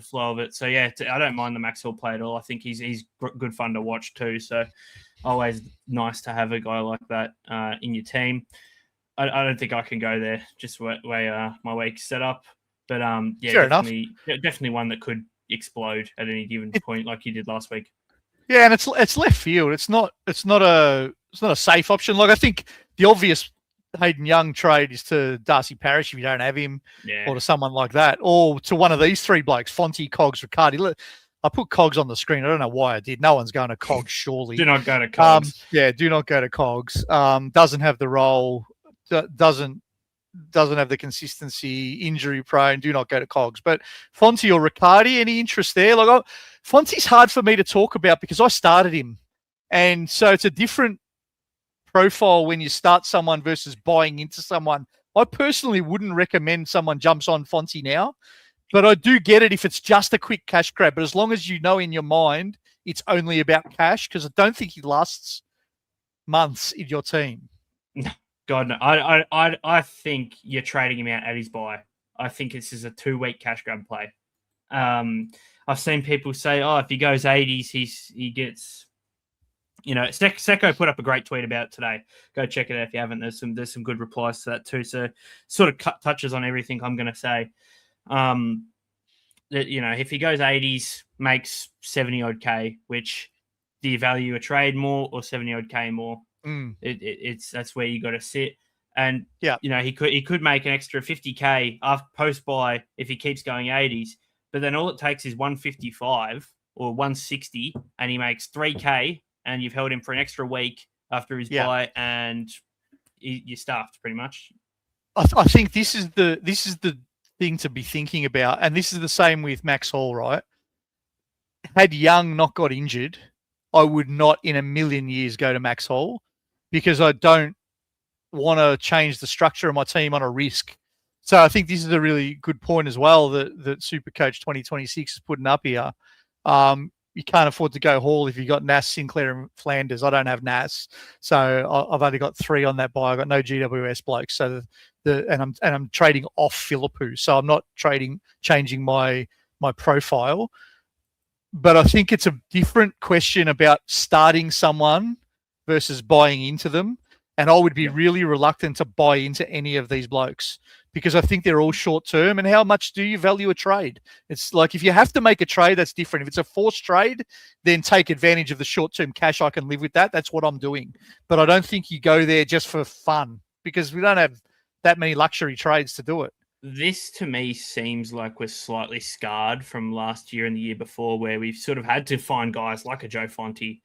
flow of it. So yeah, I don't mind the Max Hall play at all. I think he's good fun to watch too. So always nice to have a guy like that in your team. I don't think I can go there just way my week's set up. But Fair definitely one that could explode at any given point, like you did last week. Yeah, and it's left field. It's not a safe option. Like I think the obvious Hayden Young trade is to Darcy Parish if you don't have him, or to someone like that, or to one of these three blokes, Fonty, Cogs, Riccardi. Look, I put Cogs on the screen. I don't know why I did. No one's going to Cogs, surely. Do not go to Cogs. Do not go to Cogs. Doesn't have the role. Doesn't have the consistency. Injury prone. Do not go to Cogs. But Fonty or Riccardi, any interest there? Like Fonty's hard for me to talk about because I started him, and so it's a different profile when you start someone versus buying into someone. I personally wouldn't recommend someone jumps on Fonty now, but I do get it if it's just a quick cash grab. But as long as you know in your mind it's only about cash, because I don't think he lasts months in your team. No, God, no. I think you're trading him out at his buy. I think this is a 2-week cash grab play. I've seen people say, if he goes 80s, he gets. Secco put up a great tweet about it today. Go check it out if you haven't. There's some good replies to that too. So sort of touches on everything I'm going to say. If he goes 80s, makes 70 odd K, which do you value a trade more or 70 odd K more? That's where you got to sit. And he could make an extra 50K after post buy if he keeps going 80s. But then all it takes is 155 or 160, and he makes 3K. And you've held him for an extra week after his buy, and you're stuffed pretty much. I think this is the thing to be thinking about, and this is the same with Max Hall, right? Had Young not got injured, I would not in a million years go to Max Hall, because I don't want to change the structure of my team on a risk. So I think this is a really good point as well that SuperCoach 2026 is putting up here. You can't afford to go Hall if you've got Nas, Sinclair, and Flanders. I don't have Nas, so I've only got 3 on that buy. I've got no GWS blokes, so I'm trading off Philippou, so I'm not changing my profile. But I think it's a different question about starting someone versus buying into them, and I would be really reluctant to buy into any of these blokes, because I think they're all short term. And how much do you value a trade? It's like, if you have to make a trade, that's different. If it's a forced trade, then take advantage of the short term cash. I can live with that. That's what I'm doing. But I don't think you go there just for fun, because we don't have that many luxury trades to do it. This to me seems like we're slightly scarred from last year and the year before, where we've sort of had to find guys like a Joe Fonte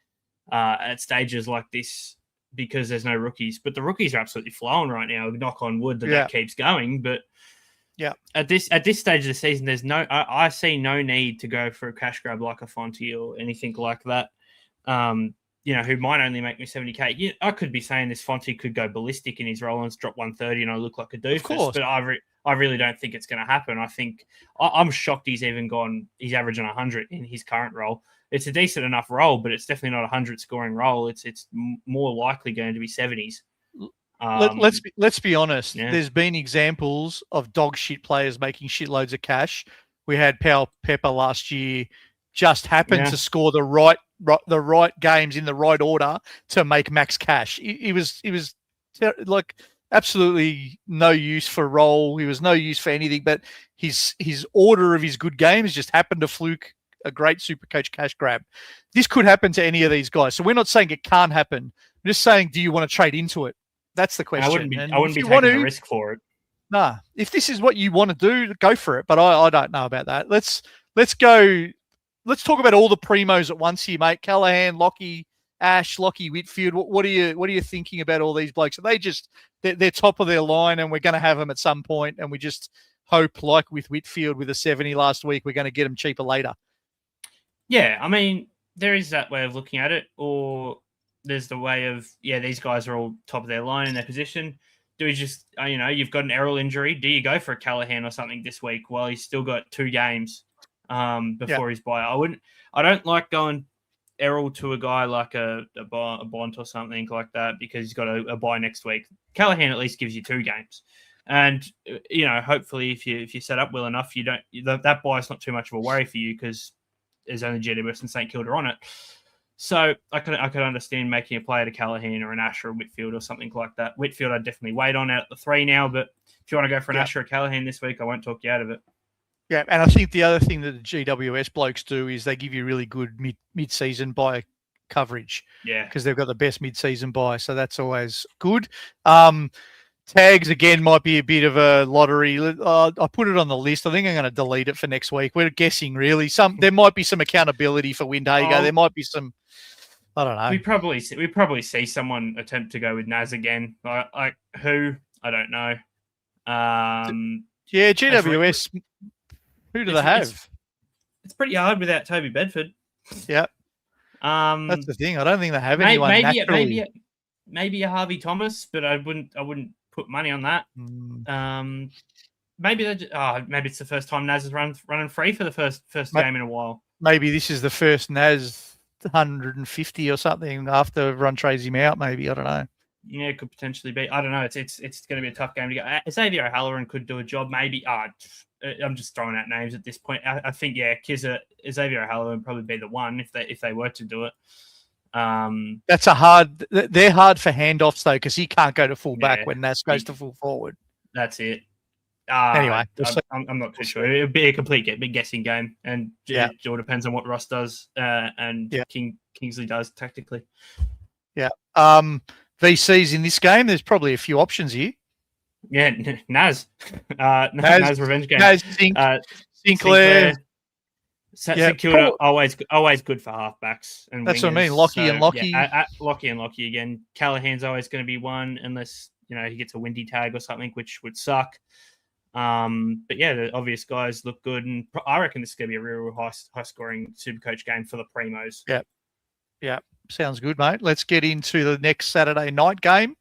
at stages like this, because there's no rookies. But the rookies are absolutely flowing right now. Knock on wood that keeps going. But at this stage of the season, I see no need to go for a cash grab like a Fonte or anything like that. Who might only make me 70K. I could be saying this Fonte could go ballistic in his roll-ons, drop 130, and I look like a doofus. Of course. But I really don't think it's going to happen. I think I'm shocked he's averaging 100 in his current role. It's a decent enough role, but it's definitely not a 100 scoring role. It's more likely going to be 70s. Let's be honest. Yeah. There's been examples of dog shit players making shitloads of cash. We had Powell Pepper last year, just happened to score the right games in the right order to make max cash. He was like absolutely no use for role. He was no use for anything. But his order of his good games just happened to fluke a great Supercoach cash grab. This could happen to any of these guys. So we're not saying it can't happen. We're just saying, do you want to trade into it? That's the question. I wouldn't be taking a risk for it. Nah, if this is what you want to do, go for it. But I don't know about that. Let's go. Let's talk about all the primos at once here, mate. Callaghan, Lockie, Ash, Lockie, Whitfield. What are you thinking about all these blokes? Are they're top of their line, and we're going to have them at some point, and we just hope, like with Whitfield with a 70 last week, we're going to get them cheaper later. Yeah, I mean, there is that way of looking at it, or there's the way of, these guys are all top of their line in their position. Do we just, you've got an Errol injury. Do you go for a Callaghan or something this week while he's still got 2 games before his bye? I don't like going Errol to a guy like a Bont or something like that because he's got a bye next week. Callaghan at least gives you 2 games. And, hopefully if you set up well enough, that bye is not too much of a worry for you because there's only GWS and St Kilda on it. So I could understand making a player to Callaghan or an Ash or a Whitfield or something like that. Whitfield I'd definitely wait on out at the 3 now, but if you want to go for an Ash or a Callaghan this week, I won't talk you out of it. Yeah, and I think the other thing that the GWS blokes do is they give you really good mid-season buy coverage. Yeah. Because they've got the best mid-season buy, so that's always good. Tags, again, might be a bit of a lottery. I put it on the list. I think I'm going to delete it for next week. We're guessing, really. There might be some accountability for Windhager. There might be some, I don't know. We probably see someone attempt to go with Naz again. Like who? I don't know. Yeah, GWS. Who do they have? It's pretty hard without Toby Bedford. Yeah. That's the thing. I don't think they have anyone naturally. Maybe a Harvey Thomas, but I wouldn't put money on that. Maybe it's the first time Naz is running free for the first game in a while. Maybe this is the first Naz 150 or something after everyone trades him out. Maybe, I don't know. Yeah, it could potentially be. I don't know. It's going to be a tough game to get. Xavier O'Halloran could do a job. Maybe. I'm just throwing out names at this point. I think Xavier O'Halloran would probably be the one if they were to do it. They're hard for handoffs though because he can't go to full back when Nas goes to full forward. That's it. Anyway, I'm not too sure. It'd be a complete guessing game, and it all depends on what Ross does and Kingsley does tactically. Yeah. VCs in this game. There's probably a few options here. Yeah, Naz revenge game. Naz, Sinclair. St Kilda always good for halfbacks and that's wingers. what I mean. Lockie and Lockie. Lockie and Lockie again. Callaghan's always going to be one unless he gets a windy tag or something, which would suck. But yeah, the obvious guys look good, and I reckon this is going to be a real high scoring Supercoach game for the primos. Yeah, sounds good, mate. Let's get into the next Saturday night game.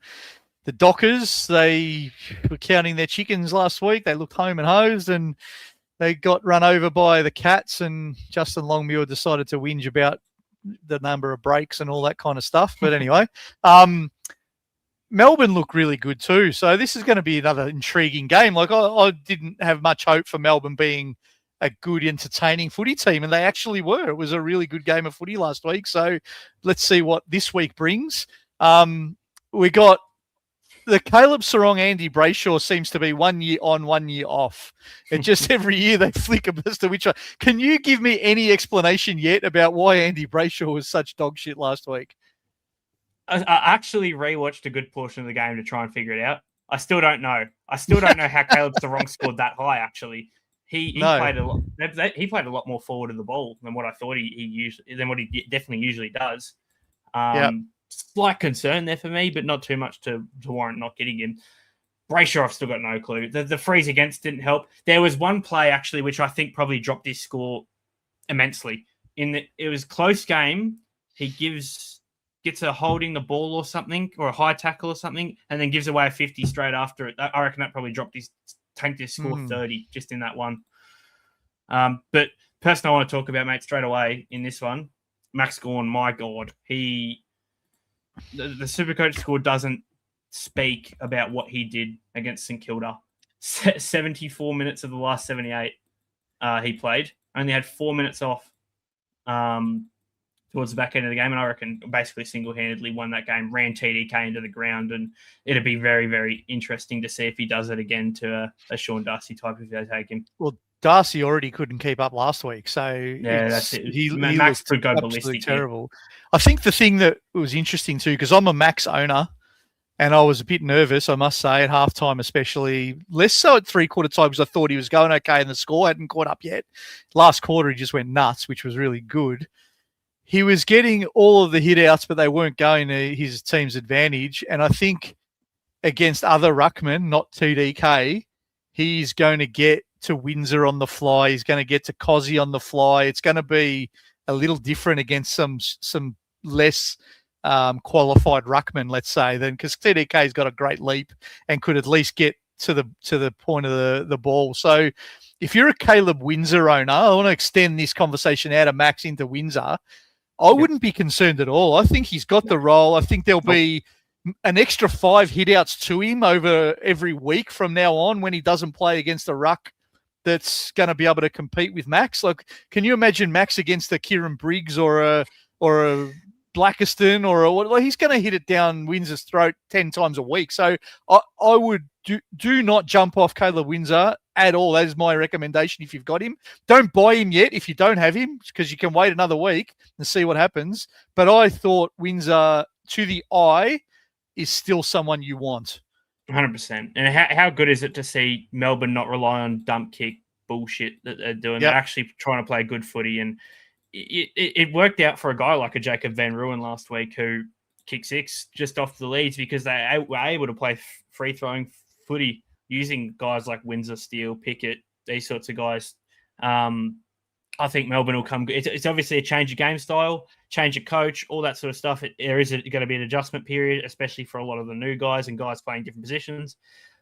The Dockers, they were counting their chickens last week. They looked home and hosed, and they got run over by the Cats, and Justin Longmuir decided to whinge about the number of breaks and all that kind of stuff. But anyway, Melbourne look really good too. So this is going to be another intriguing game. Like I didn't have much hope for Melbourne being a good, entertaining footy team, and they actually were. It was a really good game of footy last week. So let's see what this week brings. We got the Caleb Sarong, Andy Brayshaw seems to be 1 year on, 1 year off. And just every year they flick as to which one. Can you give me any explanation yet about why Andy Brayshaw was such dog shit last week? I actually rewatched a good portion of the game to try and figure it out. I still don't know. How Caleb Sarong scored that high, actually. He played a lot. He played a lot more forward of the ball than what I thought he definitely usually does. Slight concern there for me, but not too much to warrant not getting him. Brayshaw, I've still got no clue. The freeze against didn't help. There was one play actually which I think probably dropped his score immensely. It was a close game. He gets a holding the ball or something, or a high tackle or something, and then gives away a 50 straight after it. I reckon that probably tanked his score 30 just in that one. But person I want to talk about, mate, straight away in this one, Max Gawn. My God, the Supercoach score doesn't speak about what he did against St Kilda. 74 minutes of the last 78 he played. Only had 4 minutes off towards the back end of the game, and I reckon basically single-handedly won that game, ran TDK into the ground, and it'd be very, very interesting to see if he does it again to a Sean Darcy type if they take him. Well, Darcy already couldn't keep up last week, so yeah, that's it. He Max looked could go absolutely ballistic terrible. I think the thing that was interesting too, because I'm a Max owner, and I was a bit nervous, I must say, at halftime especially. Less so at three-quarter time because I thought he was going okay and the score hadn't caught up yet. Last quarter, he just went nuts, which was really good. He was getting all of the hit-outs, but they weren't going to his team's advantage. And I think against other ruckmen, not TDK, he's going to get to Windsor on the fly. He's going to get to Cozzy on the fly. It's going to be a little different against some less qualified ruckman, let's say, then, because TDK's got a great leap and could at least get to the point of the ball. So if you're a Caleb Windsor owner, I want to extend this conversation out of Max into Windsor. I wouldn't be concerned at all. I think he's got the role. I think there'll be an extra 5 hit-outs to him over every week from now on when he doesn't play against a ruck that's going to be able to compete with Max. Like, can you imagine Max against a Kieran Briggs or a Blackiston or he's going to hit it down Windsor's throat 10 times a week. So I would do not jump off Caleb Windsor at all. That is my recommendation if you've got him. Don't buy him yet if you don't have him, because you can wait another week and see what happens. But I thought Windsor, to the eye, is still someone you want. 100%. And how good is it to see Melbourne not rely on dump kick bullshit that they're doing? They're actually trying to play good footy, and it worked out for a guy like a Jacob Van Ruin last week who kicked 6 just off the leads because they were able to play free-throwing footy using guys like Windsor, Steele, Pickett, these sorts of guys. I think Melbourne will come. It's obviously a change of game style, change of coach, all that sort of stuff. There is going to be an adjustment period, especially for a lot of the new guys and guys playing different positions.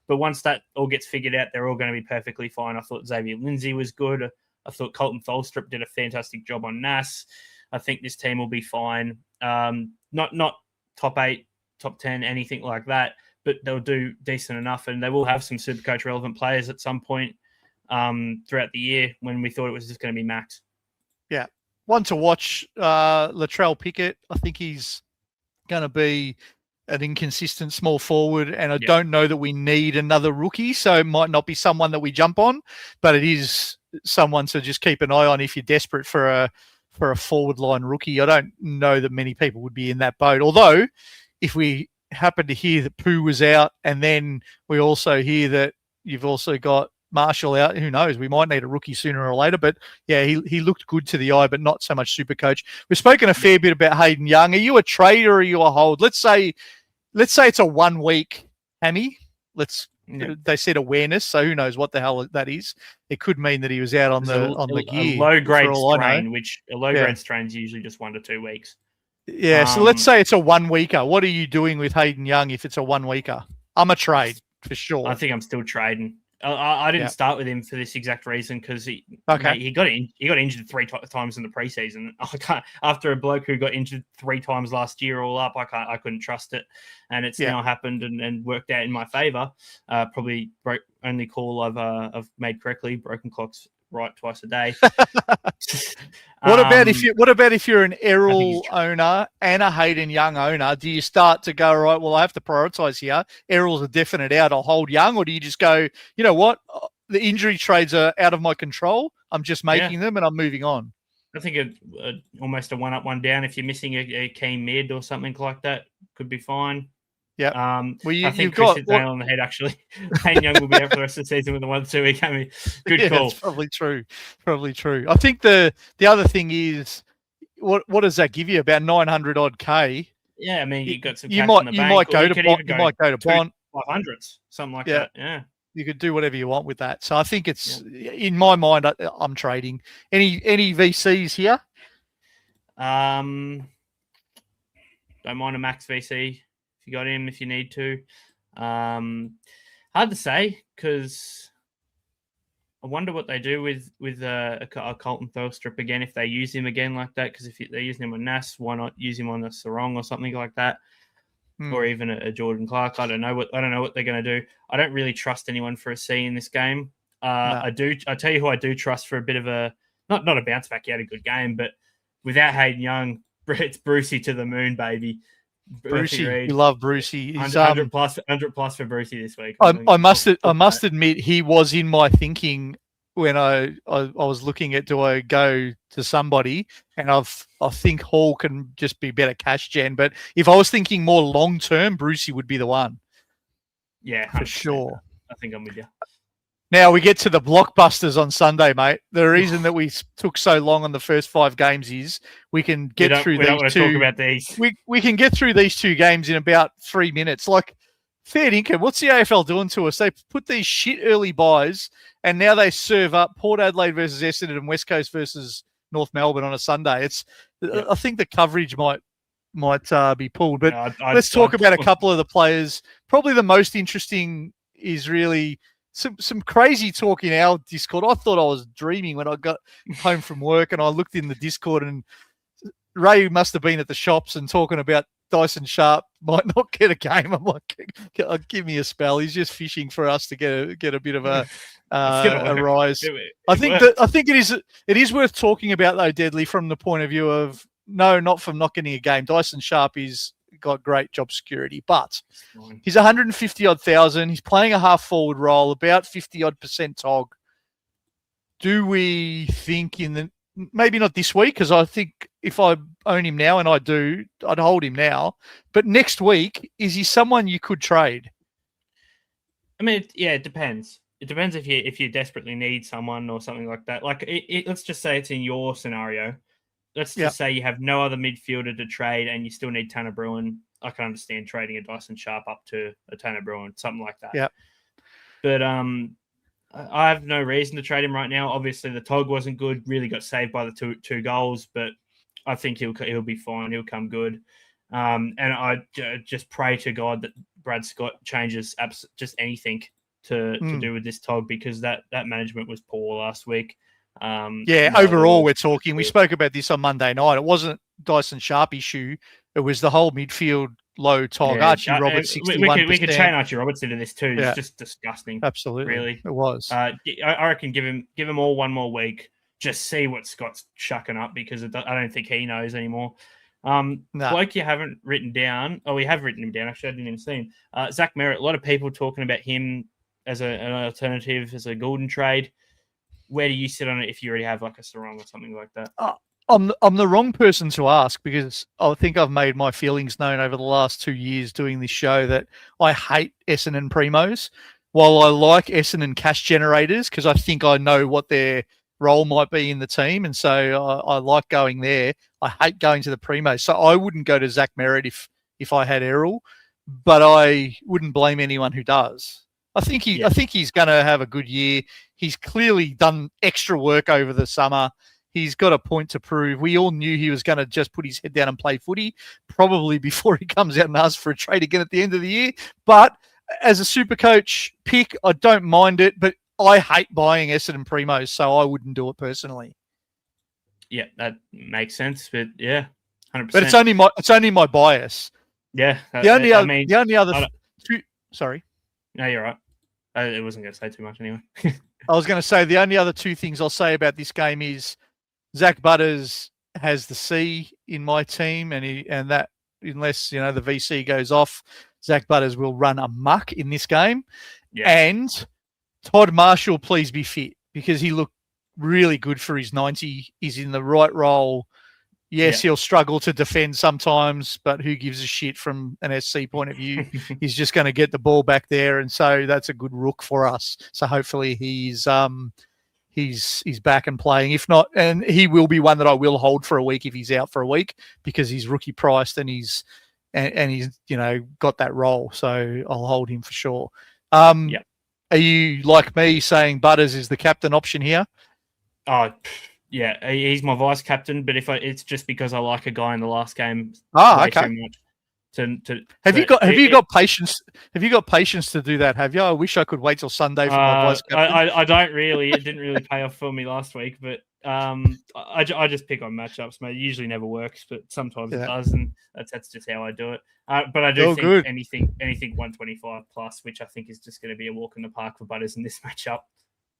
But once that all gets figured out, they're all going to be perfectly fine. I thought Xavier Lindsay was good. I thought Colton Tholstrup did a fantastic job on Nas. I think this team will be fine. Not top 8, top 10, anything like that, but they'll do decent enough, and they will have some Supercoach relevant players at some point throughout the year when we thought it was just going to be Max. Yeah. One to watch, Latrell Pickett. I think he's going to be an inconsistent small forward, and I don't know that we need another rookie, so it might not be someone that we jump on, but it is someone to just keep an eye on if you're desperate for a forward line rookie. I don't know that many people would be in that boat, although if we happen to hear that Pooh was out, and then we also hear that you've also got Marshall out, who knows? We might need a rookie sooner or later. But yeah, he looked good to the eye, but not so much super coach. We've spoken a fair bit about Hayden Young. Are you a trade or are you a hold? Let's say it's a 1 week hammy. They said awareness, so who knows what the hell that is? It could mean that he was out on the gear. A low grade strain, which a low grade strain is usually just 1 to 2 weeks. Yeah, so let's say it's a 1 weeker. What are you doing with Hayden Young if it's a 1 weeker? I'm a trade for sure. I think I'm still trading. I didn't start with him for this exact reason because he got injured 3 times in the preseason. After a bloke who got injured 3 times last year all up, I couldn't trust it, and it's now happened and worked out in my favor. Probably only call I've made correctly. Broken clocks right twice a day. What about if you're an Errol owner and a Hayden Young owner? Do you start to go, right, well, I have to prioritize here. Errol's a definite out, I'll hold Young, or do you just go, you know what, the injury trades are out of my control, I'm just making them and I'm moving on? I think almost a 1 up, 1 down. If you're missing a key mid or something like that, could be fine. Yeah. I think Chris hit the nail on the head, actually. Hayden Young will be out for the rest of the season with the 1 2 week. I mean, good call. That's probably true. I think the other thing is, what does that give you? About 900 odd K. Yeah, I mean, you got some cash in the bank. You might go to Bont. 500s, something like that. Yeah. You could do whatever you want with that. So I think it's, in my mind, I'm trading. Any VCs here? Don't mind a max VC. If you got him, if you need to. Hard to say because I wonder what they do with a Colton Tholstrup again if they use him again like that. Because if they're using him on Nas, why not use him on the Sarong or something like that? or even a Jordan Clark. I don't know what they're going to do. I don't really trust anyone for a C in this game. No. I tell you who I do trust for a bit of a not a bounce back. He had a good game, but without Hayden Young, it's Brucey to the moon, baby. Brucey, we love Brucey. He's 100 plus for Brucey this week. I must admit he was in my thinking when I was looking at, do I go to somebody, and I think Hall can just be better cash gen. But if I was thinking more long term, Brucey would be the one. Yeah, for sure. I think I'm with you. Now we get to the blockbusters on Sunday, mate. The reason that we took so long on the first 5 games is we can get through these two. We don't want to talk about these. We can get through these 2 games in about 3 minutes. Like, fair dinkum, what's the AFL doing to us? They put these shit early buys, and now they serve up Port Adelaide versus Essendon and West Coast versus North Melbourne on a Sunday. I think the coverage might be pulled. But let's talk about a couple of the players. Probably the most interesting is really some crazy talk in our Discord. I thought I was dreaming when I got home from work and I looked in the Discord, and Ray must have been at the shops and talking about Dyson Sharp might not get a game. I'm like, give me a spell. He's just fishing for us to get a bit of a rise. I think it is worth talking about, though, Deadly, from the point of view of not from not getting a game. Dyson Sharp got great job security, but he's 150 thousand. He's playing a half forward role, about 50% tog. Do we think maybe not this week, because I think if I own him now, and I do, I'd hold him now. But next week, is he someone you could trade? I mean, it depends. It depends if you desperately need someone or something like that. Like, let's just say it's in your scenario. Let's just say you have no other midfielder to trade and you still need Tanner Bruin. I can understand trading a Dyson Sharp up to a Tanner Bruin, something like that. Yeah. But I have no reason to trade him right now. Obviously, the Tog wasn't good. Really got saved by the two goals, but I think he'll be fine. He'll come good. And I just pray to God that Brad Scott changes just anything to do with this Tog, because that management was poor last week. Overall, we're talking. We spoke about this on Monday night. It wasn't Dyson Sharp issue. It was the whole midfield low Tog. Archie Roberts, 61%. We could chain Archie Roberts into this too. It's just disgusting. Absolutely, really, it was. I reckon give him all one more week. Just see what Scott's shucking up, because I don't think he knows anymore. Bloke you haven't written down. Oh, we have written him down. Actually, I didn't even see him. Zach Merritt. A lot of people talking about him as an alternative, as a Gulden trade. Where do you sit on it if you already have like a Sarong or something like that? I'm the wrong person to ask, because I think I've made my feelings known over the last 2 years doing this show that I hate Essendon Primos. While I like Essendon cash generators, because I think I know what their role might be in the team, and so I like going there. I hate going to the Primos. So I wouldn't go to Zach Merritt if I had Errol, but I wouldn't blame anyone who does. I think he's going to have a good year. He's clearly done extra work over the summer. He's got a point to prove. We all knew he was going to just put his head down and play footy, probably before he comes out and asks for a trade again at the end of the year. But as a SuperCoach pick, I don't mind it, but I hate buying Essendon Primos, so I wouldn't do it personally. Yeah, that makes sense. But yeah, 100%. But it's only my bias. Yeah. The only other sorry. No, you're right. I wasn't going to say too much anyway. I was going to say the only other 2 things I'll say about this game is Zach Butters has the C in my team, and that unless the VC goes off, Zach Butters will run amok in this game. Yeah. And Todd Marshall, please be fit, because he looked really good for his 90. He's in the right role. Yes, he'll struggle to defend sometimes, but who gives a shit from an SC point of view? He's just going to get the ball back there, and so that's a good rook for us. So hopefully he's back and playing. If not, and he will be one that I will hold for a week if he's out for a week, because he's rookie priced and he's got that role. So I'll hold him for sure. Are you like me saying Butters is the captain option here? Oh. Yeah, he's my vice captain, but it's just because I like a guy in the last game. Okay. Have you got patience? Have you got patience to do that? Have you? I wish I could wait till Sunday for my vice captain. I don't really. It didn't really pay off for me last week, but I just pick on matchups, mate. It usually never works, but sometimes it does, and that's just how I do it. But I do think anything 125 plus, which I think is just going to be a walk in the park for Butters in this matchup.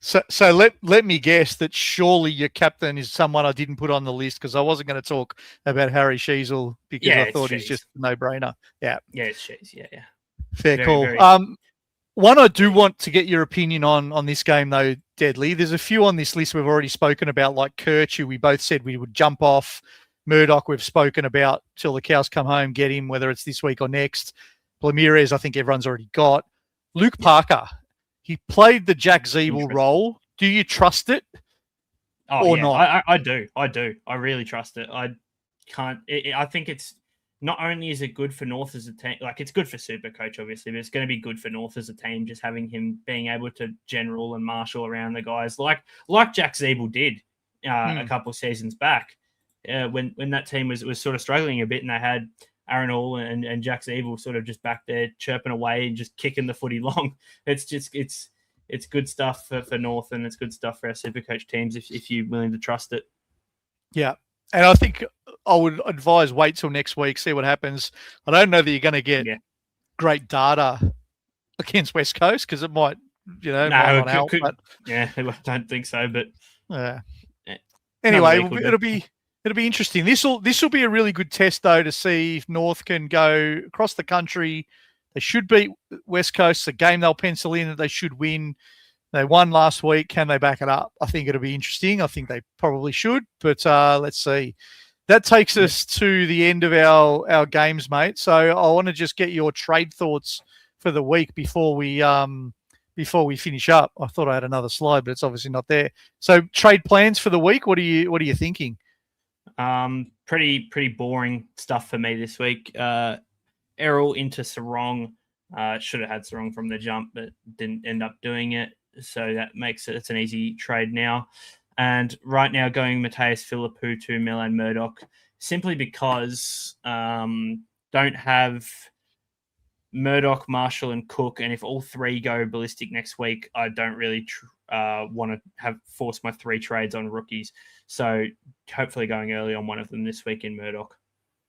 So let me guess that surely your captain is someone I didn't put on the list because I wasn't going to talk about Harry Sheasel because I thought he's just a no-brainer. Yeah. Yeah, it's Sheas. Yeah. Fair call. One I do want to get your opinion on this game, though, Deadly. There's a few on this list we've already spoken about, like Kirch, who we both said we would jump off. Murdoch, we've spoken about till the cows come home, get him, whether it's this week or next. Blamirez, I think everyone's already got. Luke Parker, he played the Jack Zeeble role. Do you trust it or not? I do. I really trust it. I can't. I think it's not only is it good for North as a team, like it's good for SuperCoach, obviously, but it's going to be good for North as a team, just having him being able to general and marshal around the guys like Jack Zeeble did a couple of seasons back when that team was sort of struggling a bit and they had Errol and Jack Zeeble sort of just back there chirping away and just kicking the footy long. It's good stuff for North, and it's good stuff for our SuperCoach teams if you're willing to trust it. Yeah. And I think I would advise wait till next week, see what happens. I don't know that you're going to get great data against West Coast because it might, might not help. I don't think so. But anyway, it'll be interesting. This will be a really good test though to see if North can go across the country. They should beat West Coast. A game they'll pencil in that they should win. They won last week. Can they back it up? I think it'll be interesting. I think they probably should, but let's see. That takes us to the end of our games, mate. So I want to just get your trade thoughts for the week before we finish up. I thought I had another slide, but it's obviously not there. So trade plans for the week. What are you thinking? Pretty boring stuff for me this week. Errol into Sarong. Should have had Sarong from the jump, but didn't end up doing it. So that makes it's an easy trade now. And right now going Mateus Philippou to Milan Murdoch, simply because don't have Murdoch, Marshall, and Cook. And if all three go ballistic next week, I don't really want to force my three trades on rookies. So hopefully going early on one of them this week in Murdoch.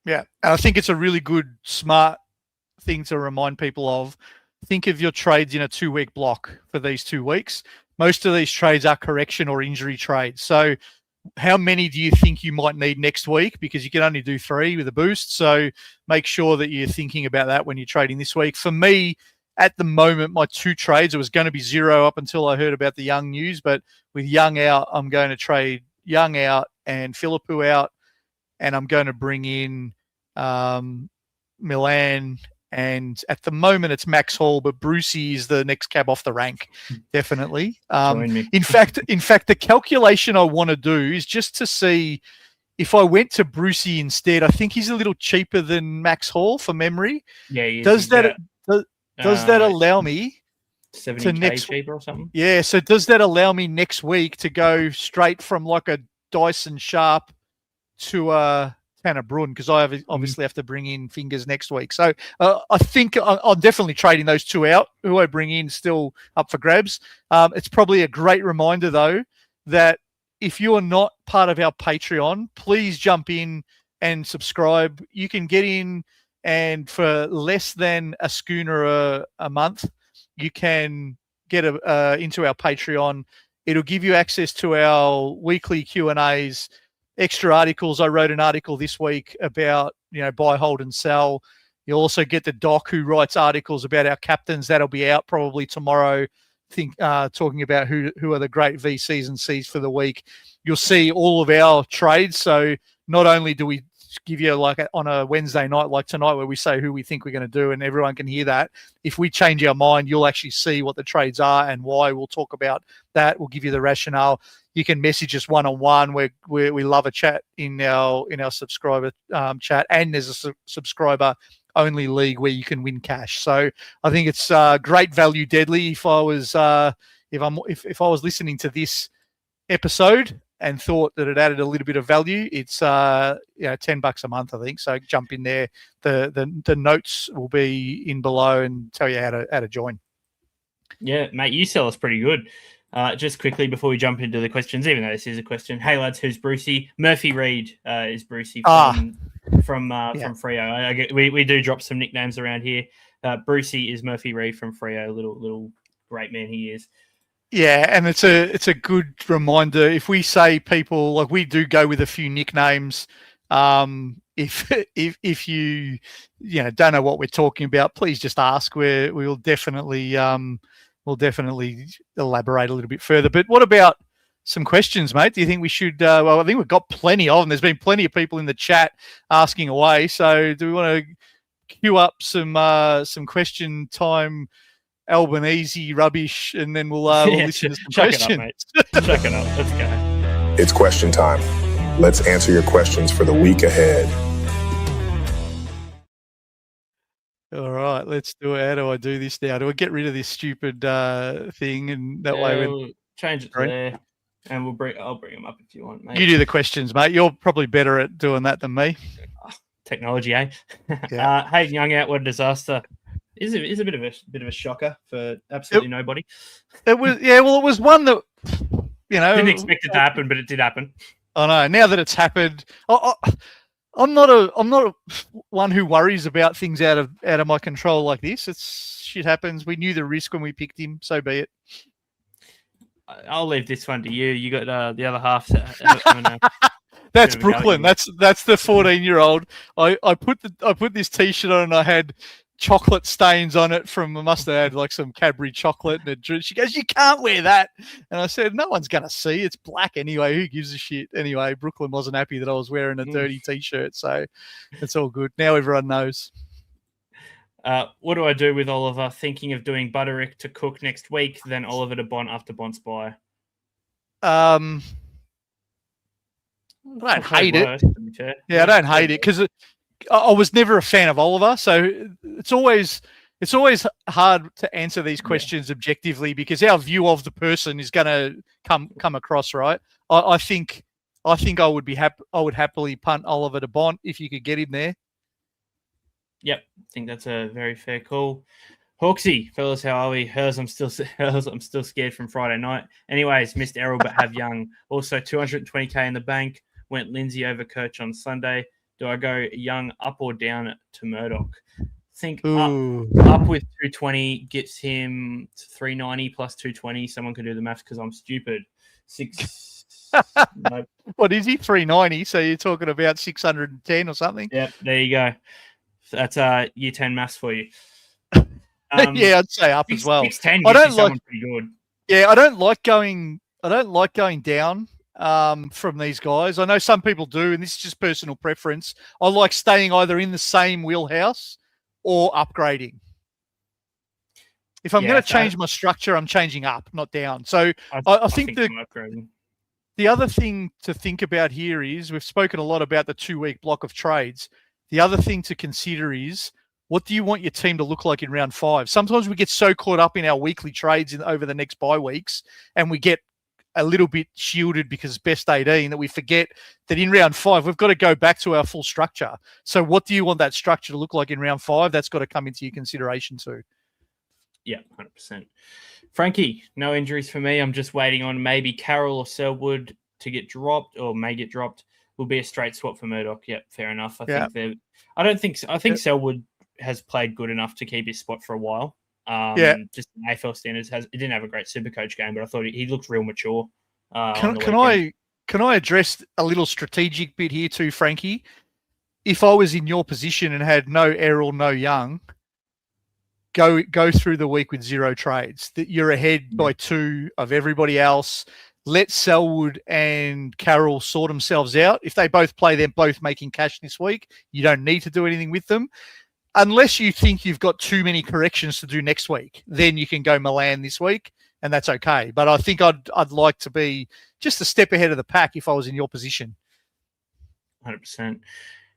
Yeah, and I think it's a really good, smart thing to remind people of. Think of your trades in a 2-week block for these 2 weeks. Most of these trades are correction or injury trades. So how many do you think you might need next week? Because you can only do 3 with a boost. So make sure that you're thinking about that when you're trading this week. For me, at the moment, my 2 trades, it was going to be 0 up until I heard about the Young news. But with Young out, I'm going to trade Young out and Philippou out. And I'm going to bring in Milan. And at the moment, it's Max Hall, but Brucey is the next cab off the rank, definitely. In fact, the calculation I want to do is just to see if I went to Brucey instead. I think he's a little cheaper than Max Hall for memory. Yeah, he is. Does that allow me 70K cheaper or something? Yeah. So does that allow me next week to go straight from like a Dyson Sharp to a Tanner Brun, because I obviously have to bring in Fingers next week. So I think I'm definitely trading those 2 out. Who I bring in still up for grabs. It's probably a great reminder, though, that if you are not part of our Patreon, please jump in and subscribe. You can get in, and for less than a schooner a month, you can get into our Patreon. It'll give you access to our weekly Q&As, extra articles. I wrote an article this week about, buy, hold, and sell. You'll also get the doc who writes articles about our captains. That'll be out probably tomorrow. Talking about who are the great VCs and Cs for the week. You'll see all of our trades. So not only do we give you on a Wednesday night like tonight where we say who we think we're going to do and everyone can hear that. If we change our mind, you'll actually see what the trades are and why. We'll talk about that. We'll give you the rationale. You can message us one-on-one. We love a chat in our subscriber chat, and there's a subscriber-only league where you can win cash. So I think it's great value, Deadly. If I was listening to this episode and thought that it added a little bit of value, it's $10 a month, I think. So jump in there. The notes will be in below and tell you how to join. Yeah, mate, you sell us pretty good. Just quickly before we jump into the questions, even though this is a question, hey lads, who's Brucey? Murphy Reed is Brucey from Freo. We do drop some nicknames around here. Brucey is Murphy Reed from Freo. Little great man he is. Yeah, and it's a good reminder. If we say people, like, we do go with a few nicknames. If you don't know what we're talking about, please just ask. We'll definitely elaborate a little bit further. But what about some questions, mate? Do you think we should? Well, I think we've got plenty of them. There's been plenty of people in the chat asking away. So do we want to queue up some question time? Albanese rubbish, and then we'll listen to some questions. Chuck it up, mate. Chuck it up. Let's go. It's question time. Let's answer your questions for the week ahead. All right, let's do it. How do I do this now? Do I get rid of this stupid thing, and that way we'll change it to there, and I'll bring them up if you want, mate. You do the questions, mate. You're probably better at doing that than me. Technology, eh? Yeah. Hayden Young out, what a disaster. Is a bit of a shocker for absolutely nobody. It was, yeah. Well, it was one that didn't expect it to happen, but it did happen. I know. Now that it's happened, I'm not one who worries about things out of my control like this. Shit happens. We knew the risk when we picked him, so be it. I'll leave this one to you. You got the other half. That's Brooklyn. That's the 14-year-old. I put this T-shirt on and I had chocolate stains on it from, I must have had like some Cadbury chocolate and a drink. She goes, "You can't wear that." And I said, "No one's going to see. It's black anyway. Who gives a shit?" Anyway, Brooklyn wasn't happy that I was wearing a dirty T-shirt. So it's all good. Now everyone knows. What do I do with Oliver? Thinking of doing Butterick to Cook next week, then Oliver to Bont after Bont's bye. I don't hate it. Yeah, I don't hate it because I was never a fan of Oliver, so it's always hard to answer these questions objectively because our view of the person is going to come across right. I think I would be happy. I would happily punt Oliver to Bont if you could get him there. Yep, I think that's a very fair call. Hawksy, fellas, how are we? I'm still scared from Friday night. Anyways, missed Errol but have Young. Also 220k in the bank. Went Lindsay over Coach on Sunday. Do I go Young up or down to Murdoch? Think up with 220 gets him to 390 plus 220. Someone can do the maths because I'm stupid. Nope. What is he? 390. So you're talking about 610 or something? Yep, there you go. That's year 10 maths for you. Yeah, I'd say up as well. 610 gets you someone pretty good. Yeah, I don't like going down from these guys. I know some people do, and this is just personal preference. I like staying either in the same wheelhouse or upgrading. If I'm going to change my structure, I'm changing up, not down. So I think the other thing to think about here is we've spoken a lot about the 2-week block of trades. The other thing to consider is, what do you want your team to look like in round 5? Sometimes we get so caught up in our weekly trades over the next bye weeks, and we get a little bit shielded because best 18 that we forget that in round 5, we've got to go back to our full structure. So what do you want that structure to look like in round 5? That's got to come into your consideration too. Yeah, 100%. Frankie, no injuries for me. I'm just waiting on maybe Carroll or Selwood to get dropped or may get dropped. Will be a straight swap for Murdoch. Yep, fair enough. I think Selwood has played good enough to keep his spot for a while. Just in AFL standards, it didn't have a great SuperCoach game, but I thought he looked real mature. Can I address a little strategic bit here too, Frankie? If I was in your position and had no Errol, no Young, go through the week with 0 trades. That you're ahead by 2 of everybody else. Let Selwood and Carroll sort themselves out. If they both play, they're both making cash this week. You don't need to do anything with them. Unless you think you've got too many corrections to do next week, then you can go Milan this week, and that's okay. But I think I'd like to be just a step ahead of the pack if I was in your position. 100%.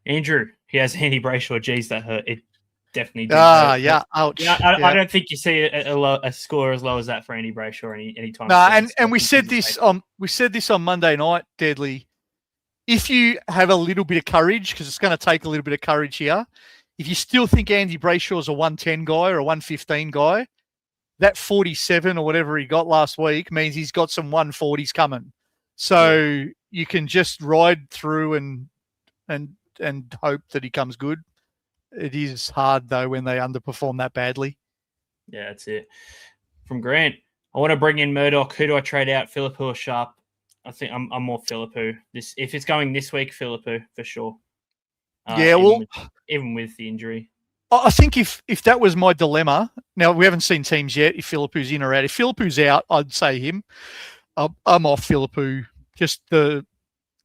Andrew, he has Andy Brayshaw. Geez, that hurt. It definitely did. Yeah, ouch. Yeah, I don't think you see a score as low as that for Andy Brayshaw any time. No, and we said this on Monday night, Deadly. If you have a little bit of courage, because it's going to take a little bit of courage here, if you still think Andy Brayshaw is a 110 guy or a 115 guy, that 47 or whatever he got last week means he's got some 140s coming. So you can just ride through and hope that he comes good. It is hard, though, when they underperform that badly. Yeah, that's it. From Grant, I want to bring in Murdoch. Who do I trade out, Philippou or Sharp? I think I'm more Philippou. If it's going this week, Philippou for sure. Even with the injury. I think if that was my dilemma, now we haven't seen teams yet, if Philippou's in or out. If Philippou's out, I'd say him. I'm off Philippou. Just the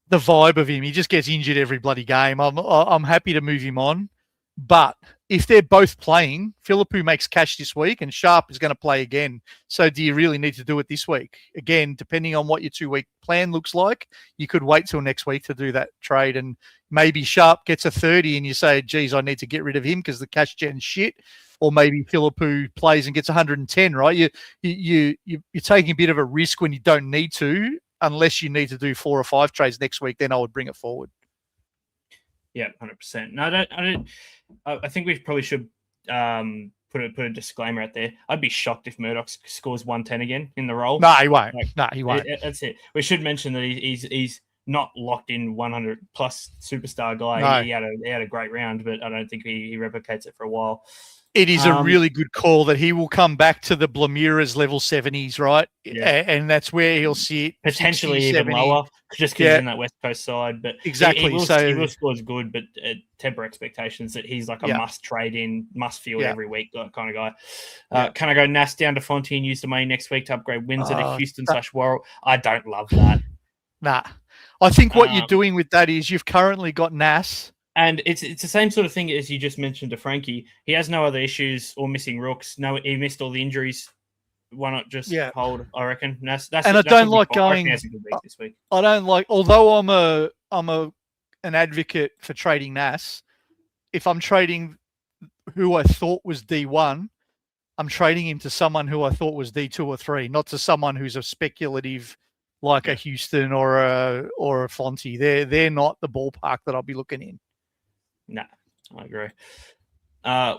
vibe of him. He just gets injured every bloody game. I'm happy to move him on. But if they're both playing, Philippou makes cash this week and Sharp is going to play again. So do you really need to do it this week? Again, depending on what your 2-week plan looks like, you could wait till next week to do that trade. And maybe Sharp gets a 30 and you say, geez, I need to get rid of him because the cash gen's shit. Or maybe Philippou plays and gets 110, right? You're taking a bit of a risk when you don't need to, unless you need to do 4 or 5 trades next week, then I would bring it forward. Yeah, 100%. No, I think we probably should put a disclaimer out there. I'd be shocked if Murdoch scores 110 again in the role. No, he won't. He won't. That's it. We should mention that he's not locked in 100 plus superstar guy. No. He had a great round, but I don't think he replicates it for a while. It is a really good call that he will come back to the Blamira's level 70s, right? Yeah. And that's where he'll sit. Potentially 60, even 70. Lower, just because he's in that West Coast side. But exactly. He will score good, but temper expectations that he's like a must trade in, must field every week kind of guy. Can I go Nas down to Fonty and use the money next week to upgrade Windsor to Houston/Warrell? I don't love that. Nah. I think what you're doing with that is you've currently got Nas. And it's the same sort of thing as you just mentioned to Frankie. He has no other issues or missing rooks. No, he missed all the injuries. Why not just hold? I reckon. I don't like going. I don't like. Although I'm an advocate for trading Nas. If I'm trading who I thought was D1, I'm trading him to someone who I thought was D2 or 3, not to someone who's a speculative like a Houston or a Fonty. They're not the ballpark that I'll be looking in. No, I agree.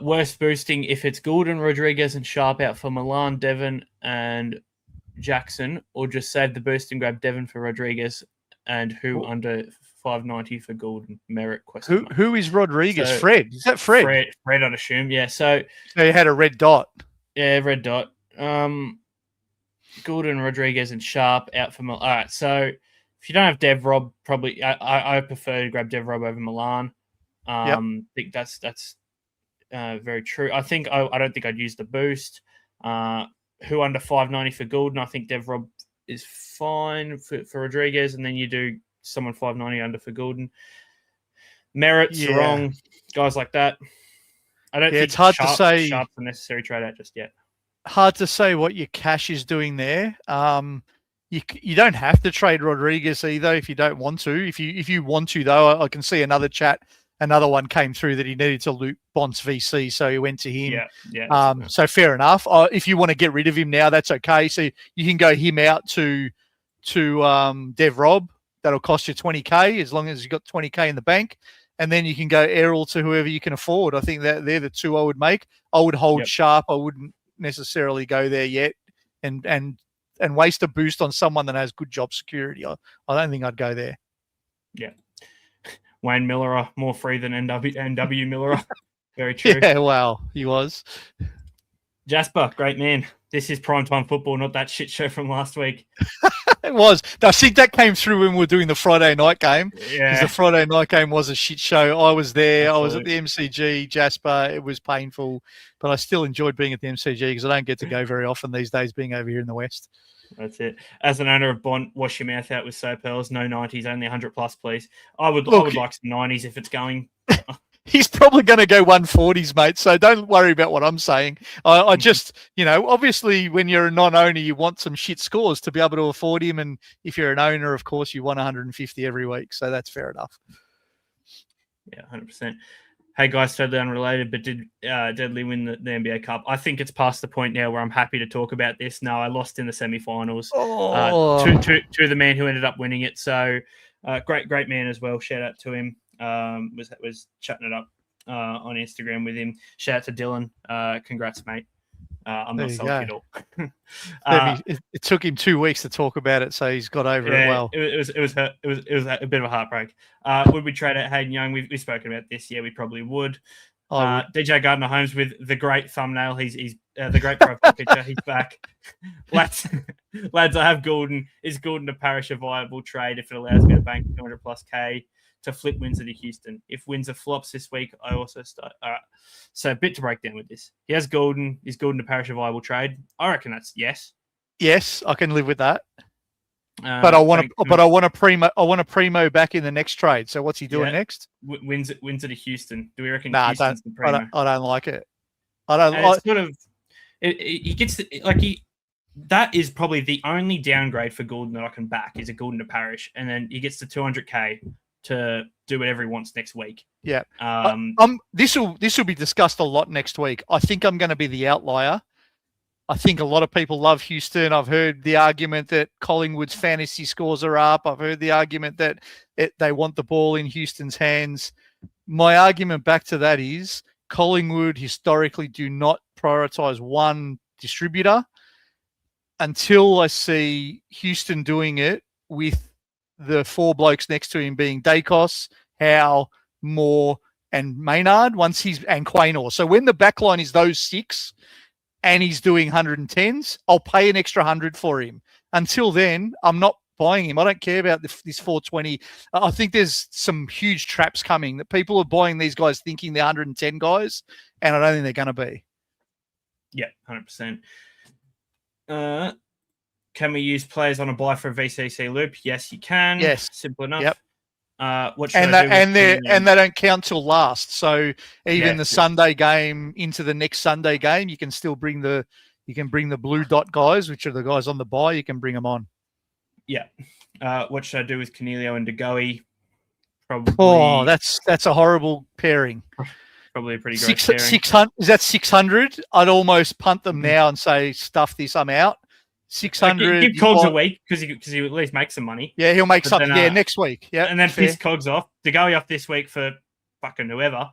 Worst boosting if it's Gulden, Rodriguez, and Sharp out for Milan, Devon, and Jackson, or just save the boost and grab Devon for Rodriguez, and who under 590 for Gulden? Merit question. Who is Rodriguez? So, Fred? Is that Fred? Fred, I'd assume. Yeah. So he had a red dot. Yeah, red dot. Gulden, Rodriguez, and Sharp out for Milan. All right. So if you don't have Dev Rob, probably I prefer to grab Dev Rob over Milan. I think that's very true. I don't think I'd use the boost. Who under 590 for Gulden? I think Dev Rob is fine for Rodriguez, and then you do someone 590 under for Gulden. Merits wrong, guys like that. I don't think it's hard to say Sharp's the necessary trade out just yet. Hard to say what your cash is doing there. You don't have to trade Rodriguez either if you don't want to. If you want to though, I can see another chat. Another one came through that he needed to loot Bont's VC, so he went to him. So fair enough. If you want to get rid of him now, that's okay. So you can go him out to Dev Rob. That'll cost you 20K as long as you've got 20K in the bank. And then you can go Errol to whoever you can afford. I think that they're the two I would make. I would hold Sharp. I wouldn't necessarily go there yet and waste a boost on someone that has good job security. I don't think I'd go there. Yeah. Wayne Miller more free than NW Miller. Very true. Yeah, well, he was. Jasper, great man. This is primetime football, not that shit show from last week. It was. I think that came through when we were doing the Friday night game. Yeah. Because the Friday night game was a shit show. I was there. Absolutely. I was at the MCG, Jasper. It was painful, but I still enjoyed being at the MCG because I don't get to go very often these days being over here in the West. That's it. As an owner of Bont, wash your mouth out with soap pearls. No 90s, only 100 plus, please. I would like some 90s if it's going. He's probably going to go 140s, mate. So don't worry about what I'm saying. I just, obviously when you're a non-owner, you want some shit scores to be able to afford him. And if you're an owner, of course, you want 150 every week. So that's fair enough. Yeah, 100%. Hey guys, totally unrelated, but did Deadly win the NBA Cup? I think it's past the point now where I'm happy to talk about this. No, I lost in the semifinals to the man who ended up winning it. So great man as well. Shout out to him. Was chatting it up on Instagram with him. Shout out to Dylan. Congrats, mate. I'm There not you salty at all. It took him 2 weeks to talk about it, so he's got over it well. It was a bit of a heartbreak. Would we trade out Hayden Young? We've spoken about this. Yeah, we probably would. DJ Gardner-Holmes with the great thumbnail. He's the great profile picture. He's back. lads, I have Gulden. Is Gulden to Parish a viable trade if it allows me to bank 200 plus K to flip Windsor to Houston? If Windsor flops this week, I also start. All right. So a bit to break down with this. He has Gulden. Is Gulden to Parish a viable trade? I reckon that's yes. Yes, I can live with that. But I want a primo back in the next trade. So what's he doing next? Windsor to Houston. Do we reckon? Nah, Houston's the primo? I don't like it. I don't like. Sort of. He gets that is probably the only downgrade for Gulden that I can back is a Gulden to Parish, and then he gets to 200K to do whatever he wants next week. Yeah. This will be discussed a lot next week. I think I'm going to be the outlier. I think a lot of people love Houston. I've heard the argument that Collingwood's fantasy scores are up. I've heard the argument that they want the ball in Houston's hands. My argument back to that is Collingwood historically do not prioritize one distributor until I see Houston doing it with the four blokes next to him being Dacos, Howe, Moore, and Maynard and Quaynor. So when the backline is those six, and he's doing 110s, I'll pay an extra 100 for him. Until then, I'm not buying him. I don't care about this 420. I think there's some huge traps coming that people are buying these guys thinking they're 110 guys, and I don't think they're going to be. Yeah, 100%. Can we use players on a buy for a VCC loop? Yes, you can. Yes. Simple enough. Yep. They don't count till last. So even the Sunday game into the next Sunday game, you can still bring the blue dot guys, which are the guys on the buy. You can bring them on. Yeah. What should I do with Cornelio and DeGoey? Probably. Oh, that's a horrible pairing. Probably a pretty great pairing. 600 is that 600? I'd almost punt them now and say stuff this. I'm out. 600. Give Cogs a week because he at least make some money. Yeah, he'll make something. Next week. Yeah, and then piss Cogs off. DeGoey off this week for fucking whoever.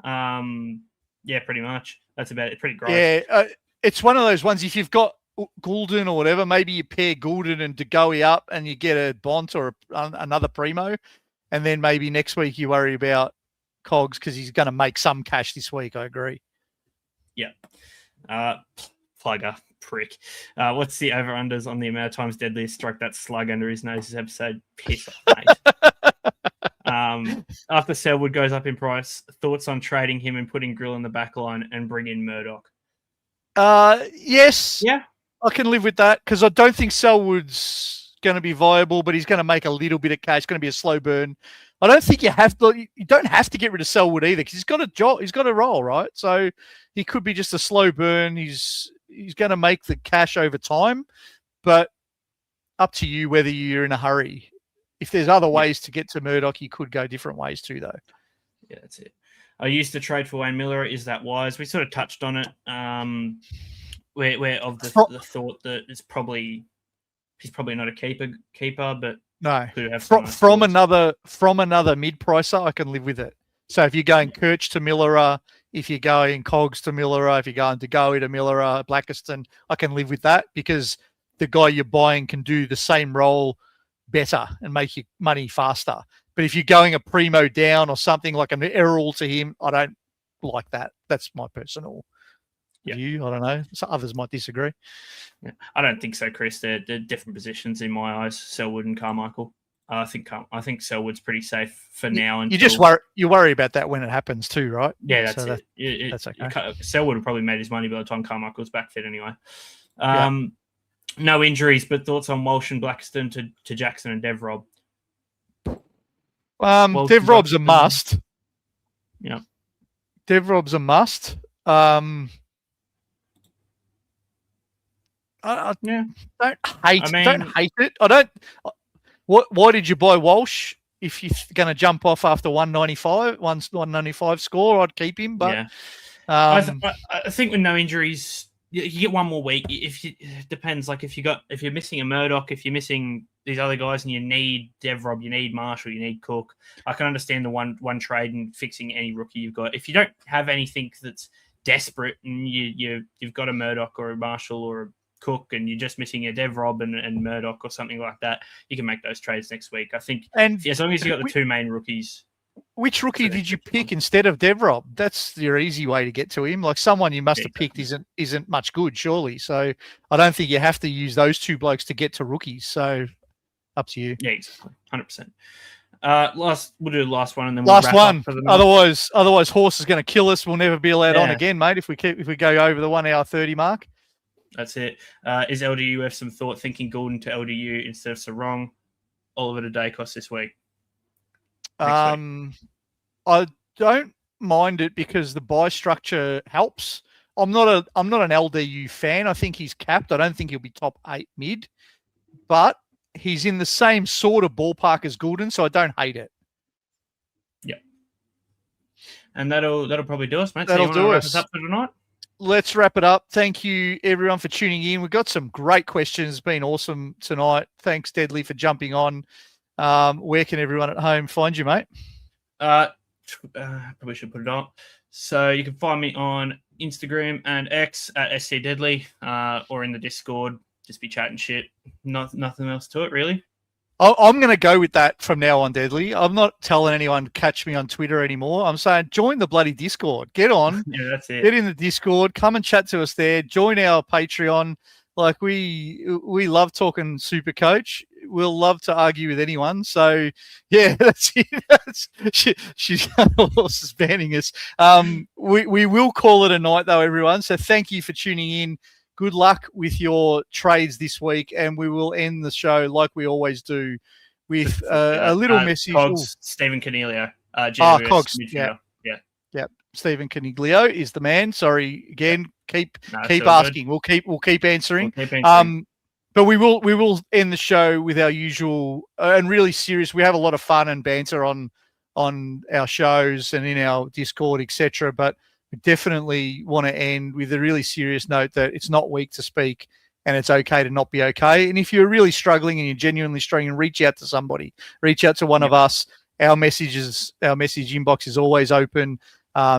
Yeah, pretty much. That's about it. Pretty gross. Yeah, it's one of those ones. If you've got Gulden or whatever, maybe you pair Gulden and DeGoey up, and you get a Bont or another primo, and then maybe next week you worry about Cogs because he's going to make some cash this week. I agree. Yeah. Plugger. Prick. What's the over-unders on the amount of times Deadliest struck that slug under his nose this episode? Piss off, mate. After Selwood goes up in price, thoughts on trading him and putting Grill in the back line and bring in Murdoch? Yes. Yeah. I can live with that because I don't think Selwood's going to be viable, but he's going to make a little bit of cash. It's going to be a slow burn. I don't think you don't have to get rid of Selwood either because he's got a job. He's got a role, right? So he could be just a slow burn. He's going to make the cash over time, but up to you whether you're in a hurry. If there's other ways to get to Murdoch, you could go different ways too, though. Yeah, that's it. I used to trade for Wayne Miller. Is that wise? We sort of touched on it. We're of the thought that he's probably not a keeper, but no. Could have from another mid-pricer, I can live with it. So if you're going Kirch to Miller, if you're going Cogs to Miller, if you're going DeGoey to Miller, Blackiston, I can live with that because the guy you're buying can do the same role better and make you money faster. But if you're going a primo down or something like an Errol to him, I don't like that. That's my personal view. I don't know. So others might disagree. Yeah. I don't think so, Chris. They're different positions in my eyes, Selwood and Carmichael. I think Selwood's pretty safe for now. You just worry about that when it happens too, right? Yeah, that's it. That's okay. Selwood would probably made his money by the time Carmichael's back fit anyway. No injuries, but thoughts on Walsh and Blackiston to Jackson and Dev Rob? Dev Rob's a must. Yeah. Dev Rob's a must. Don't hate it. I don't. Why did you buy Walsh? If you're going to jump off after 195 score, I'd keep him. But I think with no injuries, you get one more week. It depends. Like if you're missing a Murdoch, if you're missing these other guys, and you need Dev Rob, you need Marshall, you need Cook. I can understand the one trade and fixing any rookie you've got. If you don't have anything that's desperate and you've got a Murdoch or a Marshall or a Cook and you're just missing a Dev Rob and Murdoch or something like that, you can make those trades next week. I think as long as you got the two main rookies. Which rookie did you pick instead of Dev Rob? That's your easy way to get to him. Like someone you must have picked isn't much good, surely. So I don't think you have to use those two blokes to get to rookies. So up to you. Yeah, exactly. 100%. We'll do the last one and then last we'll wrap one. Up for the night. Otherwise, Horse is going to kill us. We'll never be allowed on again, mate. If we go over the 1 hour 30 mark. That's it. Is LDUF some thought thinking Gulden to LDU instead of Sarong? Oliver to Dacos this week. I don't mind it because the buy structure helps. I'm not an LDU fan. I think he's capped. I don't think he'll be top 8 mid, but he's in the same sort of ballpark as Gulden, so I don't hate it. Yeah. And that'll probably do us, mate. That'll do us. Wrap us up for tonight? Let's wrap it up. Thank you, everyone, for tuning in. We've got some great questions. It's been awesome tonight. Thanks, Deadly, for jumping on. Where can everyone at home find you, mate? Probably should put it on. So you can find me on Instagram and X at SCDeadly or in the Discord. Just be chatting shit. Nothing else to it, really. I'm going to go with that from now on, Deadly. I'm not telling anyone to catch me on Twitter anymore. I'm saying join the bloody Discord. Get on. Yeah, that's it. Get in the Discord. Come and chat to us there. Join our Patreon. Like we love talking SuperCoach. We'll love to argue with anyone. So yeah, that's it. She's Horse banning us. We will call it a night though, everyone. So thank you for tuning in. Good luck with your trades this week, and we will end the show like we always do with a little message. Cogs, Stephen Cornelio. Cogs. Yeah. Stephen Coniglio is the man. Sorry again. Keep asking. Good. We'll keep answering. But we will end the show with our usual and really serious. We have a lot of fun and banter on our shows and in our Discord, etc. But we definitely want to end with a really serious note that it's not weak to speak and it's okay to not be okay. And if you're really struggling and you're genuinely struggling, reach out to somebody. Reach out to one of us. Our message inbox is always open.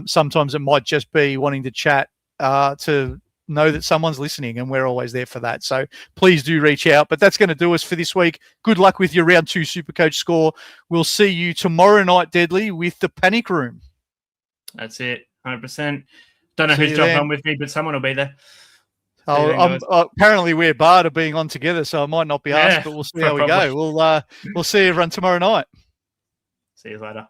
Sometimes it might just be wanting to chat to know that someone's listening, and we're always there for that. So please do reach out. But that's going to do us for this week. Good luck with your round 2 SuperCoach score. We'll see you tomorrow night, Deadly, with the Panic Room. That's it. 100%. Don't know who's jumping on with me, but someone will be there. Apparently we're barred of being on together, so I might not be asked, but we'll see how we go. We'll see everyone tomorrow night. See you later.